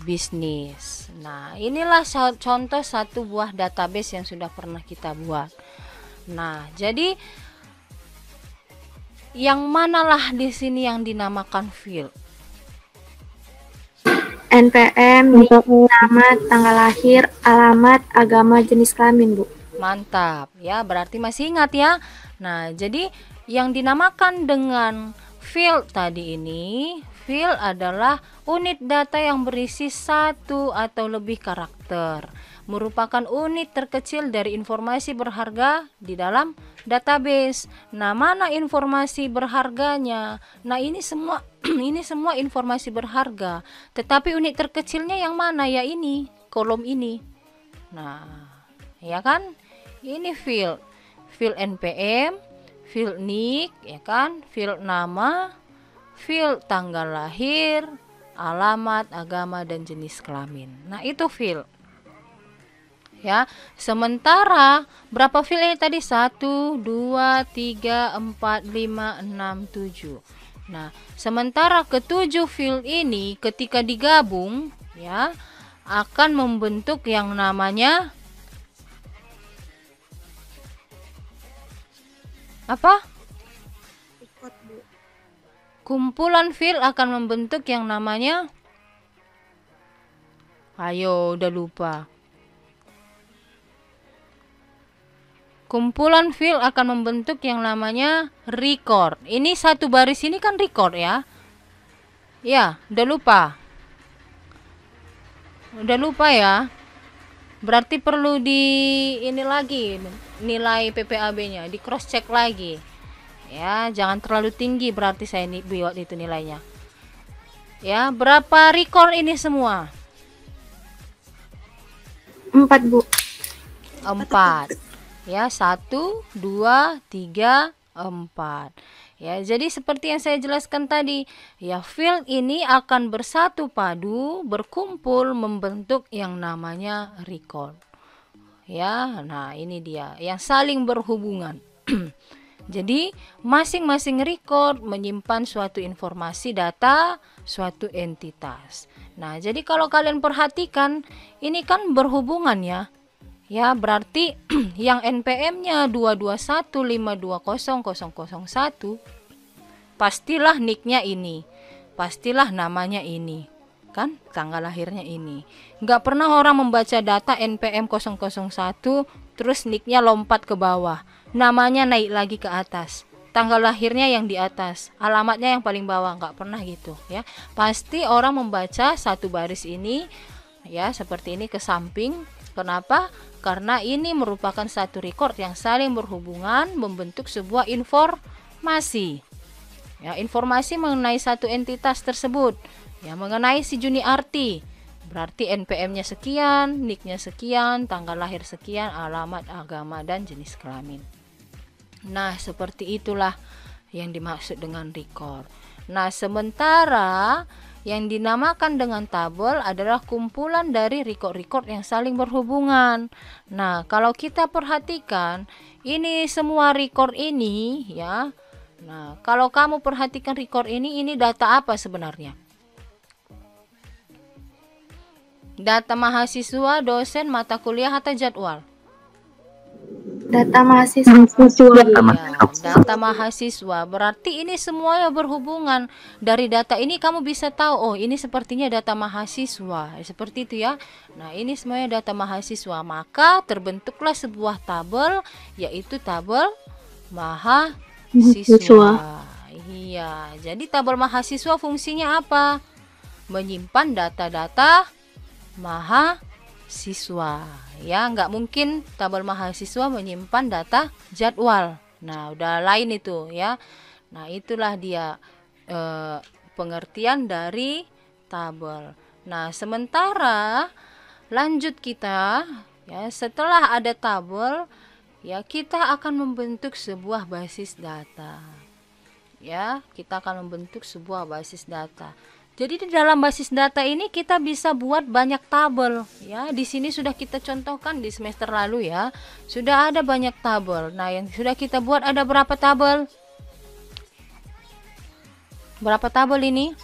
bisnis. Nah, inilah contoh satu buah database yang sudah pernah kita buat. Nah, jadi yang manalah di sini yang dinamakan field? NPM, nama, tanggal lahir, alamat, agama, jenis kelamin, Bu. Mantap ya, berarti masih ingat ya. Nah, jadi yang dinamakan dengan field tadi ini, field adalah unit data yang berisi satu atau lebih karakter, merupakan unit terkecil dari informasi berharga di dalam database. Nah, mana informasi berharganya? Nah, ini semua ini semua informasi berharga, tetapi unit terkecilnya yang mana? Ya ini, kolom ini. Nah, ya kan? Ini field. field NPM, field NIK, ya kan, field nama, field tanggal lahir, alamat, agama, dan jenis kelamin. Nah, itu field. Ya, sementara berapa field ini tadi? 1, 2, 3, 4, 5, 6, 7. Nah, sementara ketujuh field ini ketika digabung, ya, akan membentuk yang namanya apa? Kumpulan field akan membentuk yang namanya, ayo, udah lupa. Kumpulan field akan membentuk yang namanya record. Ini satu baris ini kan record ya. Ya, udah lupa. Udah lupa ya. Berarti perlu di ini lagi nilai PPAB-nya, di cross check lagi. Ya, jangan terlalu tinggi berarti saya buat itu nilainya. Ya, berapa record ini semua? 4, Bu. 4. Ya, 1, 2, 3, 4. Ya, jadi seperti yang saya jelaskan tadi, ya, field ini akan bersatu padu, berkumpul membentuk yang namanya record. Ya, nah ini dia yang saling berhubungan. Jadi masing-masing record menyimpan suatu informasi data suatu entitas. Nah, jadi kalau kalian perhatikan ini kan berhubungan ya. Ya, berarti yang NPM-nya 221520001 pastilah nick-nya ini. Pastilah namanya ini. Kan tanggal lahirnya ini. Nggak pernah orang membaca data NPM 001 terus nick-nya lompat ke bawah. Namanya naik lagi ke atas. Tanggal lahirnya yang di atas, alamatnya yang paling bawah, nggak pernah gitu ya. Pasti orang membaca satu baris ini ya seperti ini ke samping. Kenapa? Karena ini merupakan satu record yang saling berhubungan membentuk sebuah informasi. Ya, informasi mengenai satu entitas tersebut. Ya, mengenai si Juniarti. Berarti NPM-nya sekian, NIK-nya sekian, tanggal lahir sekian, alamat, agama, dan jenis kelamin. Nah, seperti itulah yang dimaksud dengan record. Nah, sementara yang dinamakan dengan tabel adalah kumpulan dari record-record yang saling berhubungan. Nah, kalau kita perhatikan, ini semua record ini ya. Nah, kalau kamu perhatikan record ini data apa sebenarnya? Data mahasiswa, dosen, mata kuliah, atau jadwal? Data mahasiswa. Iya, data mahasiswa. Berarti ini semuanya berhubungan. Dari data ini kamu bisa tahu, oh ini sepertinya data mahasiswa. Seperti itu ya. Nah, ini semuanya data mahasiswa. Maka terbentuklah sebuah tabel, yaitu tabel mahasiswa. Iya, jadi tabel mahasiswa fungsinya apa? Menyimpan data-data mahasiswa. Ya, nggak mungkin tabel mahasiswa menyimpan data jadwal. Nah, udah lain itu ya. Nah, itulah dia pengertian dari tabel. Nah, sementara lanjut kita ya, setelah ada tabel ya, kita akan membentuk sebuah basis data. Ya, kita akan membentuk sebuah basis data. Jadi di dalam basis data ini kita bisa buat banyak tabel ya. Di sini sudah kita contohkan di semester lalu ya. Sudah ada banyak tabel. Nah, yang sudah kita buat ada berapa tabel? Berapa tabel ini?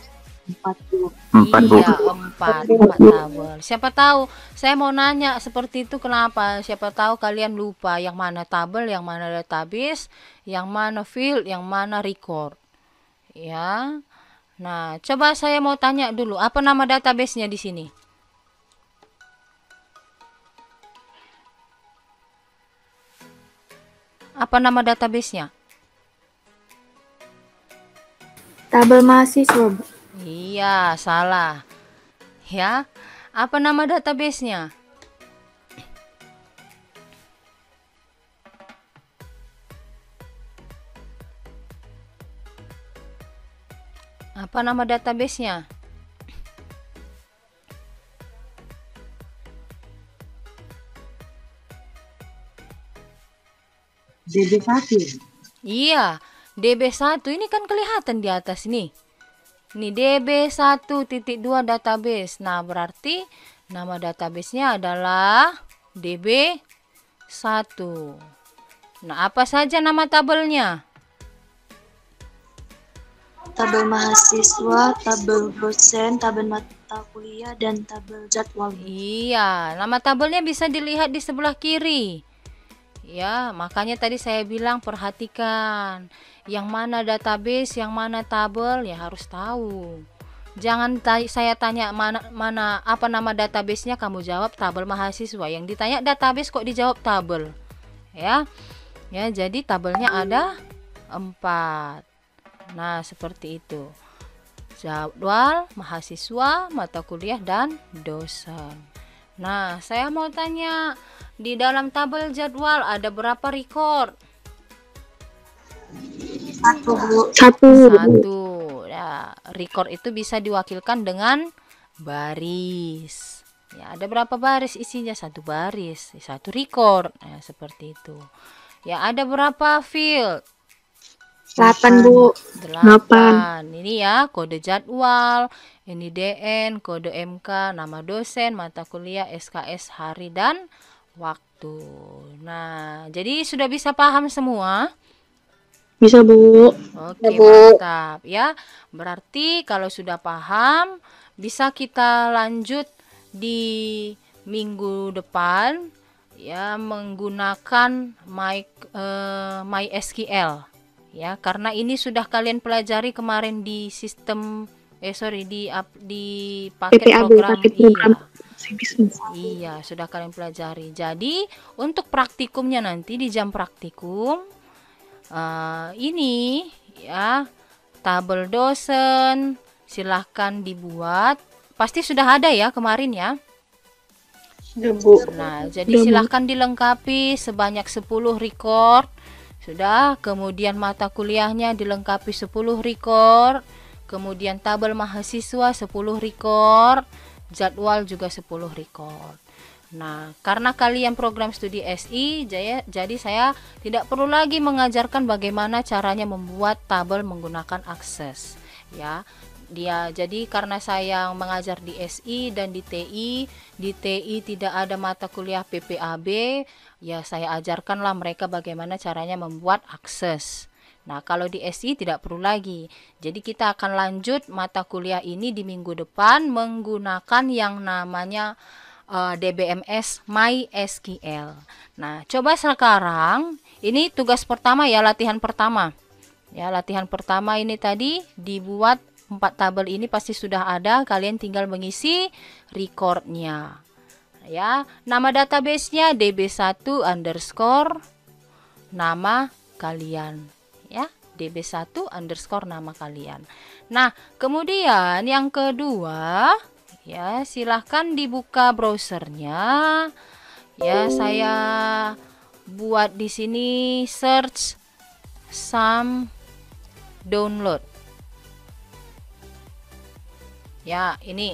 4, Iya, 4 tabel. Siapa tahu saya mau nanya seperti itu kenapa? Siapa tahu kalian lupa yang mana tabel, yang mana database, yang mana field, yang mana record. Ya. Nah, coba saya mau tanya dulu, apa nama database-nya di sini? Apa nama database-nya? Tabel mahasiswa, Bu. Iya, salah. Ya, apa nama database-nya? Apa nama database-nya? DB1. Iya, DB1 ini kan kelihatan di atas nih. Ini DB1.2 database. Nah, berarti nama databasenya adalah DB1. Nah, apa saja nama tabelnya? Tabel mahasiswa, tabel dosen, tabel mata kuliah, dan tabel jadwal. Iya, nama tabelnya bisa dilihat di sebelah kiri. Ya, makanya tadi saya bilang perhatikan yang mana database, yang mana tabel, ya harus tahu. Jangan saya tanya mana apa nama databasenya, kamu jawab tabel mahasiswa. Yang ditanya database kok dijawab tabel. Ya. Ya, jadi tabelnya ada 4. Nah, seperti itu. Jadwal, mahasiswa, mata kuliah, dan dosen. Nah, saya mau tanya, di dalam tabel jadwal ada berapa record? 1, Bu. 1. Ya, record itu bisa diwakilkan dengan baris. Ya, ada berapa baris isinya? 1 baris, 1 record. Ya, seperti itu. Ya, ada berapa field? 8, Bu. 8. Ini ya, kode jadwal, ini DN, kode MK, nama dosen, mata kuliah, SKS, hari dan waktu. Nah, jadi sudah bisa paham semua? Bisa, Bu. Oke, mantap ya. Berarti kalau sudah paham, bisa kita lanjut di minggu depan ya menggunakan MySQL. Ya, karena ini sudah kalian pelajari kemarin di sistem di paket program. Iya, sudah kalian pelajari. Jadi, untuk praktikumnya nanti di jam praktikum ini ya, tabel dosen silahkan dibuat. Pasti sudah ada ya kemarin ya. Nah, jadi silahkan dilengkapi sebanyak 10 record. Sudah, kemudian mata kuliahnya dilengkapi 10 record, kemudian tabel mahasiswa 10 record, jadwal juga 10 record. Nah, karena kalian program studi SI, jadi saya tidak perlu lagi mengajarkan bagaimana caranya membuat tabel menggunakan akses. Ya, jadi karena saya mengajar di SI dan di TI tidak ada mata kuliah PPAB, ya saya ajarkanlah mereka bagaimana caranya membuat akses. Nah, kalau di SI tidak perlu lagi. Jadi kita akan lanjut mata kuliah ini di minggu depan menggunakan yang namanya DBMS MySQL. Nah, coba sekarang ini tugas pertama ya, latihan pertama. Ya, latihan pertama ini tadi dibuat 4 tabel ini pasti sudah ada, kalian tinggal mengisi recordnya. Ya, nama databasenya db1 underscore nama kalian. Ya, db1 underscore nama kalian. Nah, kemudian yang kedua, ya silahkan dibuka browsernya. Ya, saya buat di sini search SAM download. Ya, ini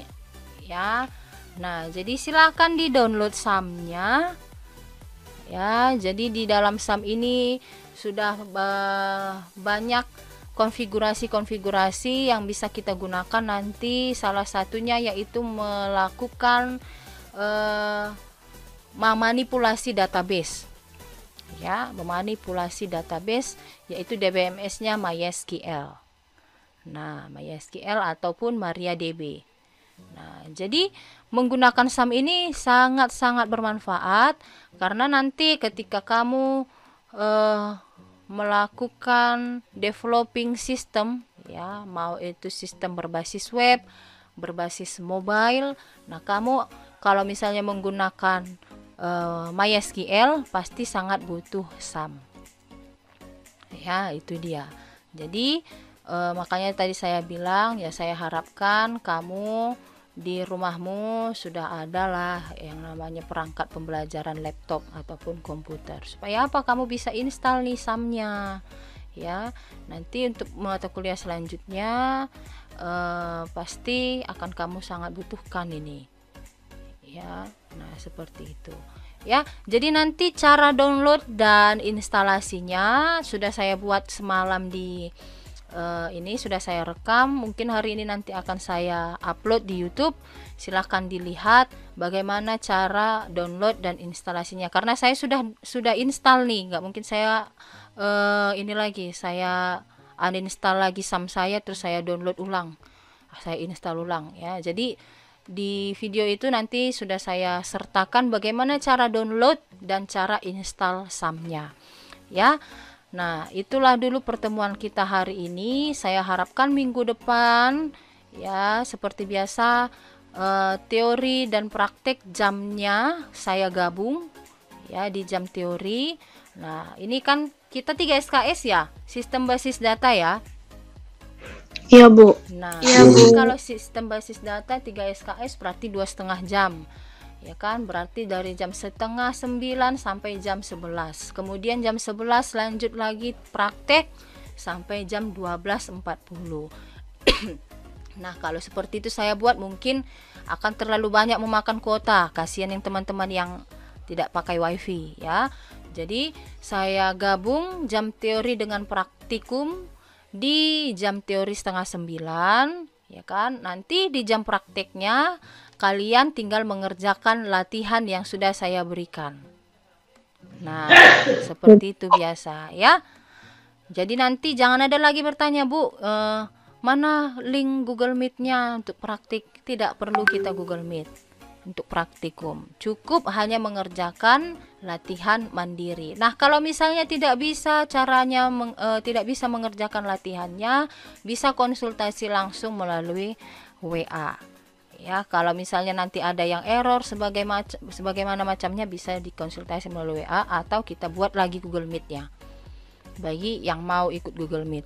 ya. Nah, jadi silakan di-download SAM-nya. Ya, jadi di dalam SAM ini sudah banyak konfigurasi-konfigurasi yang bisa kita gunakan nanti. Salah satunya yaitu melakukan memanipulasi database. Ya, memanipulasi database yaitu DBMS-nya MySQL. Nah, MySQL ataupun MariaDB. Nah, jadi menggunakan SAM ini sangat-sangat bermanfaat karena nanti ketika kamu melakukan developing system, ya, mau itu sistem berbasis web, berbasis mobile, nah kamu kalau misalnya menggunakan MySQL pasti sangat butuh SAM. Ya, itu dia. Jadi makanya tadi saya bilang ya, saya harapkan kamu di rumahmu sudah ada lah yang namanya perangkat pembelajaran laptop ataupun komputer. Supaya apa? Kamu bisa install nih SAM-nya. Ya, nanti untuk mata kuliah selanjutnya pasti akan kamu sangat butuhkan ini. Ya, nah seperti itu. ya. Jadi nanti cara download dan instalasinya sudah saya buat semalam di ini sudah saya rekam, mungkin hari ini nanti akan saya upload di YouTube. Silahkan dilihat bagaimana cara download dan instalasinya, karena saya sudah install nih, nggak mungkin saya ini lagi saya uninstall lagi SAM saya terus saya download ulang, saya install ulang ya. Jadi di video itu nanti sudah saya sertakan bagaimana cara download dan cara install SAM-nya ya. Nah, itulah dulu pertemuan kita hari ini. Saya harapkan minggu depan ya seperti biasa teori dan praktek jamnya saya gabung ya di jam teori. Nah, ini kan kita 3 SKS ya, sistem basis data ya. Iya, Bu. Nah, Iya, jadi Bu. kalau sistem basis data 3 SKS berarti 2,5 jam. Ya kan, berarti dari jam setengah 9 sampai jam 11. Kemudian jam 11 lanjut lagi praktek sampai jam 12.40. Nah, kalau seperti itu saya buat mungkin akan terlalu banyak memakan kuota. Kasihan yang teman-teman yang tidak pakai wifi ya. Jadi saya gabung jam teori dengan praktikum di jam teori setengah 9 ya kan. Nanti di jam prakteknya kalian tinggal mengerjakan latihan yang sudah saya berikan. Nah, seperti itu biasa ya. Jadi nanti jangan ada lagi bertanya, Bu, mana link Google Meet-nya untuk praktik? Tidak perlu kita Google Meet untuk praktikum. Cukup hanya mengerjakan latihan mandiri. Nah, kalau misalnya tidak bisa caranya tidak bisa mengerjakan latihannya, bisa konsultasi langsung melalui WA. Ya, kalau misalnya nanti ada yang error sebagaimana macamnya bisa dikonsultasi melalui WA atau kita buat lagi Google Meet-nya. Bagi yang mau ikut Google Meet.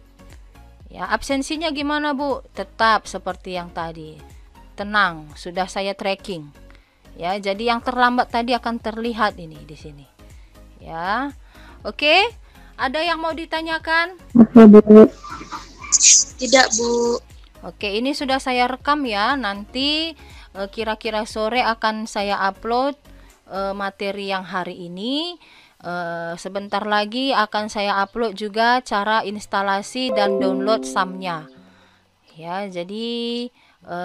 Ya, absensinya gimana, Bu? Tetap seperti yang tadi. Tenang, sudah saya tracking. Ya, jadi yang terlambat tadi akan terlihat ini di sini. Ya. Oke. Ada yang mau ditanyakan? Oke, Bu. Tidak, Bu. Oke, ini sudah saya rekam ya. Nanti kira-kira sore akan saya upload materi yang hari ini. Sebentar lagi akan saya upload juga cara instalasi dan download SAM-nya. Ya, jadi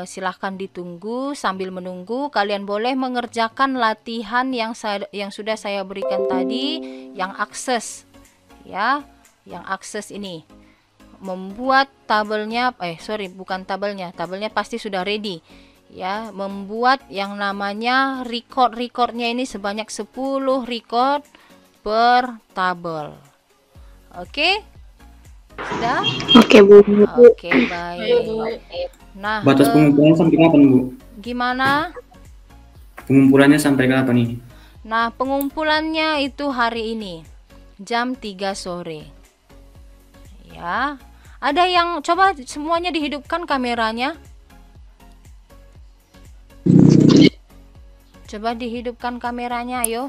silahkan ditunggu. Sambil menunggu, kalian boleh mengerjakan latihan yang sudah saya berikan tadi, yang akses. Ya, yang akses ini. Membuat tabelnya, bukan tabelnya pasti sudah ready ya. Membuat yang namanya recordnya ini sebanyak 10 record per tabel. Oke, sudah. Oke, Bu. Oke, baik. Nah, Batas pengumpulannya sampai kapan, Bu? gimana? Pengumpulannya sampai kapan ini? Nah, pengumpulannya itu hari ini jam 3 sore ya. Ada yang coba semuanya dihidupkan kameranya. Coba dihidupkan kameranya, ayo.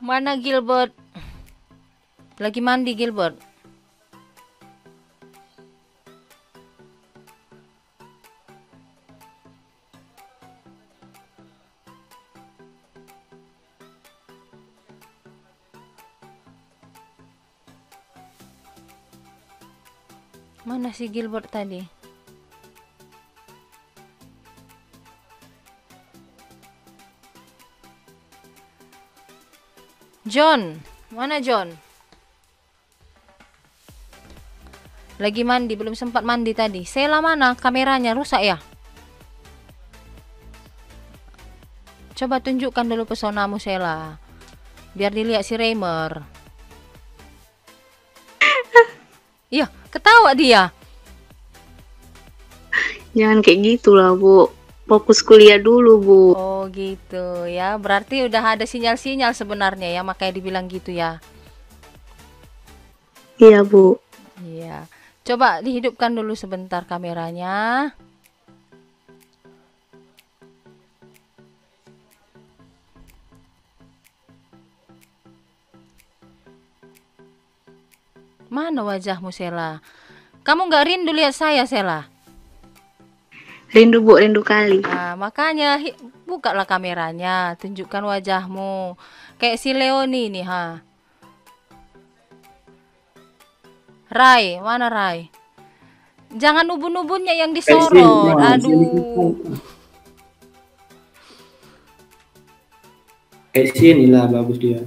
Mana Gilbert? Lagi mandi Gilbert? Mana si Gilbert tadi? John, mana John? Lagi mandi, belum sempat mandi tadi. Sela mana? Kameranya rusak ya? Coba tunjukkan dulu pesonamu Sela, biar dilihat si Reimer. Iya, ketawa dia. Jangan kayak gitulah, Bu. Fokus kuliah dulu, Bu. Oh gitu ya, berarti udah ada sinyal-sinyal sebenarnya ya, makanya dibilang gitu ya. Iya, Bu. Iya, coba dihidupkan dulu sebentar kameranya. Mana wajahmu, Sela? Kamu nggak rindu lihat saya, Sela? Rindu Bu, rindu kali. Nah, makanya bukalah kameranya, tunjukkan wajahmu. Kayak si Leoni nih, ha. Rai, mana Rai? Jangan ubun-ubunnya yang disorot. Aduh. Kayak sini lah bagus dia.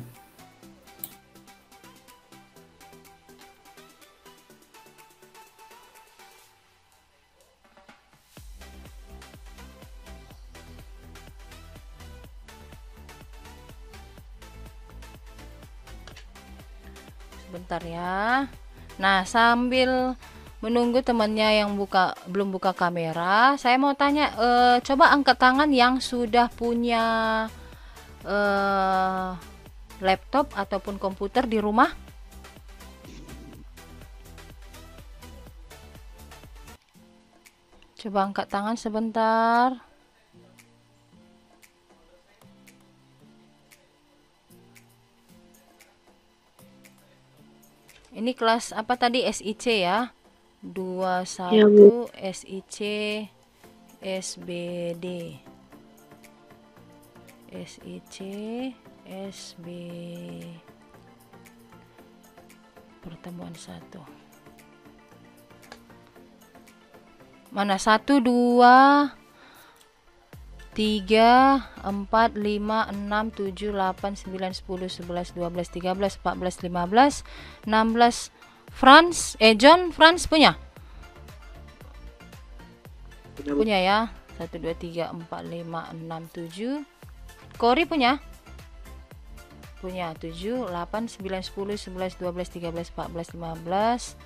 Sebentar ya. Nah, sambil menunggu temannya yang belum buka kamera, saya mau tanya, coba angkat tangan yang sudah punya laptop ataupun komputer di rumah. Coba angkat tangan sebentar. Ini kelas apa tadi? SIC ya? 21 Ya, Bu. SIC SBD. SIC SB pertemuan 1. Mana 1 2 3 4 5 6 7 8 9 10 11 12 13 14 15 16. John Franz punya ya. 1 2 3 4 5 6 7. Kori punya 7 8 9 10 11 12 13 14 15.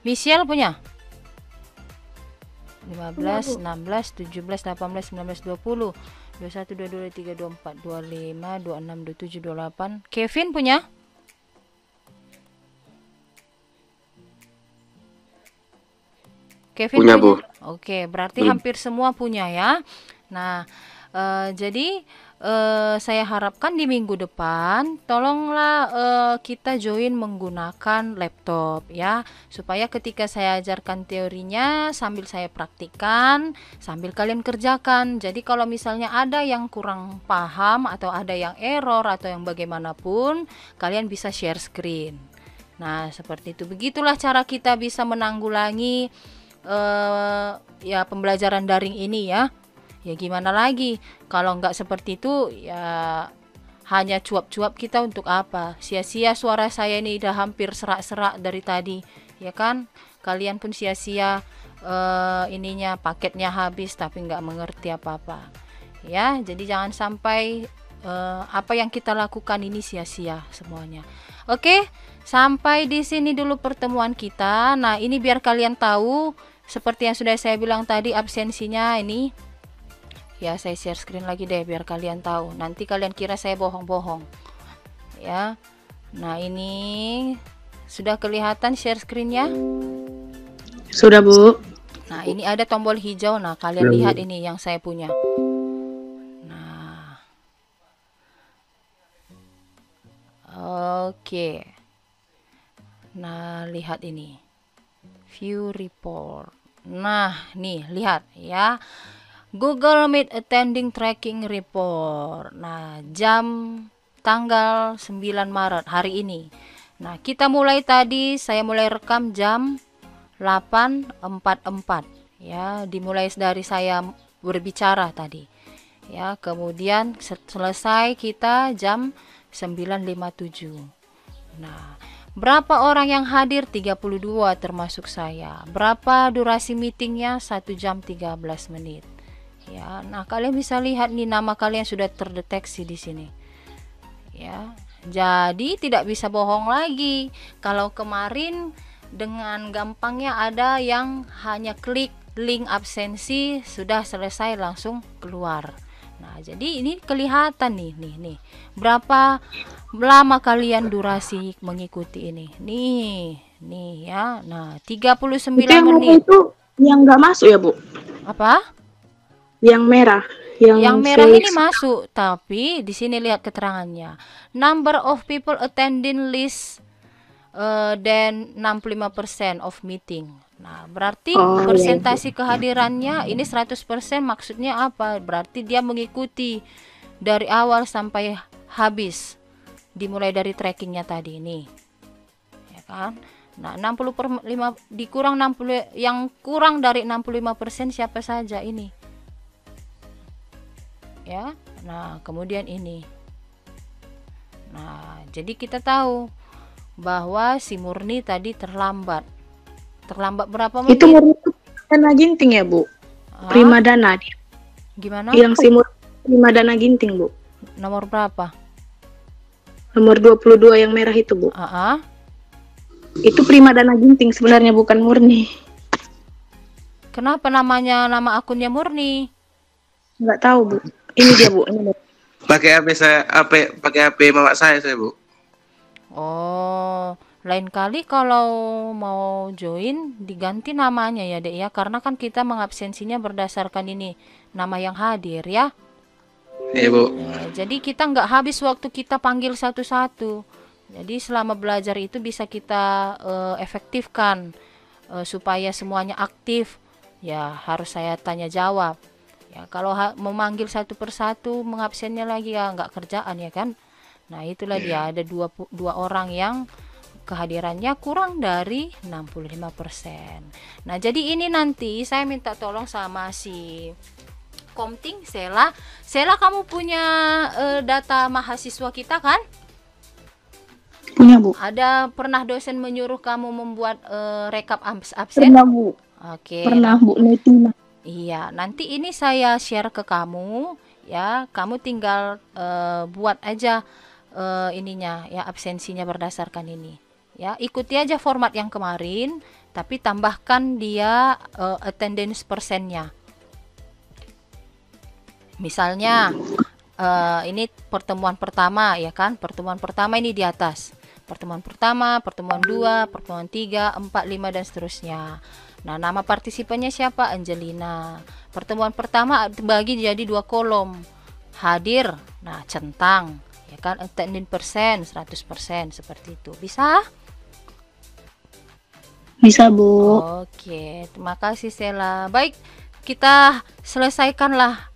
Michelle punya 15 16 17 18 19 20 21 22 23 24 25 26 27 28. Kevin punya Punya, Bu. Oke, berarti hampir semua punya ya. Nah, jadi saya harapkan di minggu depan tolonglah kita join menggunakan laptop ya, supaya ketika saya ajarkan teorinya sambil saya praktikkan, sambil kalian kerjakan. Jadi kalau misalnya ada yang kurang paham atau ada yang error atau yang bagaimanapun, kalian bisa share screen. Nah, seperti itu. Begitulah cara kita bisa menanggulangi ya pembelajaran daring ini ya. Ya gimana lagi, kalau nggak seperti itu ya hanya cuap-cuap kita untuk apa? Sia-sia suara saya ini udah hampir serak-serak dari tadi, ya kan? Kalian pun sia-sia ininya paketnya habis tapi nggak mengerti apa-apa. Ya, jadi jangan sampai apa yang kita lakukan ini sia-sia semuanya. Oke, sampai di sini dulu pertemuan kita. Nah, ini biar kalian tahu seperti yang sudah saya bilang tadi absensinya ini. Ya, saya share screen lagi deh biar kalian tahu. Nanti kalian kira saya bohong-bohong. Ya. Nah, ini sudah kelihatan share screen-nya? Sudah, Bu. Nah, ini ada tombol hijau. Nah, kalian lihat ini yang saya punya. Nah. Oke. Nah, lihat ini. View report. Nah, nih, lihat ya. Google Meet Attending Tracking Report. Nah, tanggal 9 Maret hari ini. Nah, kita mulai tadi, saya mulai rekam jam 8.44 ya, dimulai dari saya berbicara tadi. Ya, kemudian selesai kita jam 9.57. Nah, berapa orang yang hadir? 32 termasuk saya. Berapa durasi meetingnya? 1 jam 13 menit. Ya, nah kalian bisa lihat nih nama kalian sudah terdeteksi di sini. Ya, jadi tidak bisa bohong lagi. Kalau kemarin dengan gampangnya ada yang hanya klik link absensi sudah selesai langsung keluar. Nah, jadi ini kelihatan nih. Berapa lama kalian durasi mengikuti ini? Nih ya. Nah, 39 Itu yang menit. itu yang nggak masuk ya, Bu? Apa? Yang merah. Yang merah ini masuk, tapi di sini lihat keterangannya. Number of people attending list dan 65% of meeting. Nah, berarti Oh, iya, persentase kehadirannya ini 100%, maksudnya apa? Berarti dia mengikuti dari awal sampai habis, dimulai dari trackingnya tadi ini, ya kan? Nah, 65 dikurang 60, yang kurang dari 65% siapa saja ini? Ya. Nah, kemudian ini. Nah, jadi kita tahu bahwa si Murni tadi terlambat. Terlambat berapa menit? Itu murni itu dana ginting ya, Bu? Hah? Prima dana dia. Gimana? Yang si Murni prima dana ginting, Bu. Nomor berapa? Nomor 22 yang merah itu, Bu. Itu prima dana ginting sebenarnya, bukan Murni. Kenapa nama akunnya Murni? Nggak tahu, Bu. Ini dia, Bu. Ini, Bu. Pakai HP mama saya, Bu. Oh, lain kali kalau mau join diganti namanya ya, Dek ya, karena kan kita mengabsensinya berdasarkan ini nama yang hadir ya. Iya, Bu. Jadi kita nggak habis waktu kita panggil satu-satu. Jadi selama belajar itu bisa kita efektifkan supaya semuanya aktif. Ya harus saya tanya jawab. Ya kalau memanggil satu persatu, mengabsennya lagi ya nggak kerjaan ya kan. Nah itulah dia, ada dua orang yang kehadirannya kurang dari 65%. Nah jadi ini nanti saya minta tolong sama si Komting, Sela, kamu punya data mahasiswa kita kan? Punya, Bu. Ada pernah dosen menyuruh kamu membuat rekap absen? Pernah, Bu. Oke. Pernah, Bu. Netina. Iya, nanti ini saya share ke kamu ya. Kamu tinggal buat aja ininya ya, absensinya berdasarkan ini. Ya, ikuti aja format yang kemarin, tapi tambahkan dia attendance persennya. Misalnya ini pertemuan pertama ya kan, pertemuan pertama ini di atas, pertemuan pertama, pertemuan 2, pertemuan 3, 4, 5 dan seterusnya. Nah nama partisipannya siapa? Angelina. Pertemuan pertama bagi jadi 2 kolom, hadir, nah centang ya kan, attendance persen 100%, seperti itu. Bisa? Bisa, Bu. Oke, terima kasih Sela. Baik, kita selesaikanlah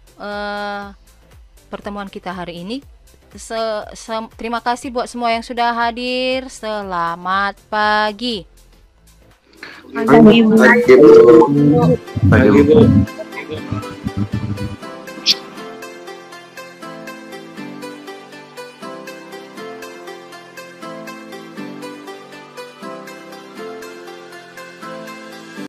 pertemuan kita hari ini. Terima kasih buat semua yang sudah hadir. Selamat pagi. Pagi, Bu. Pagi, Bu.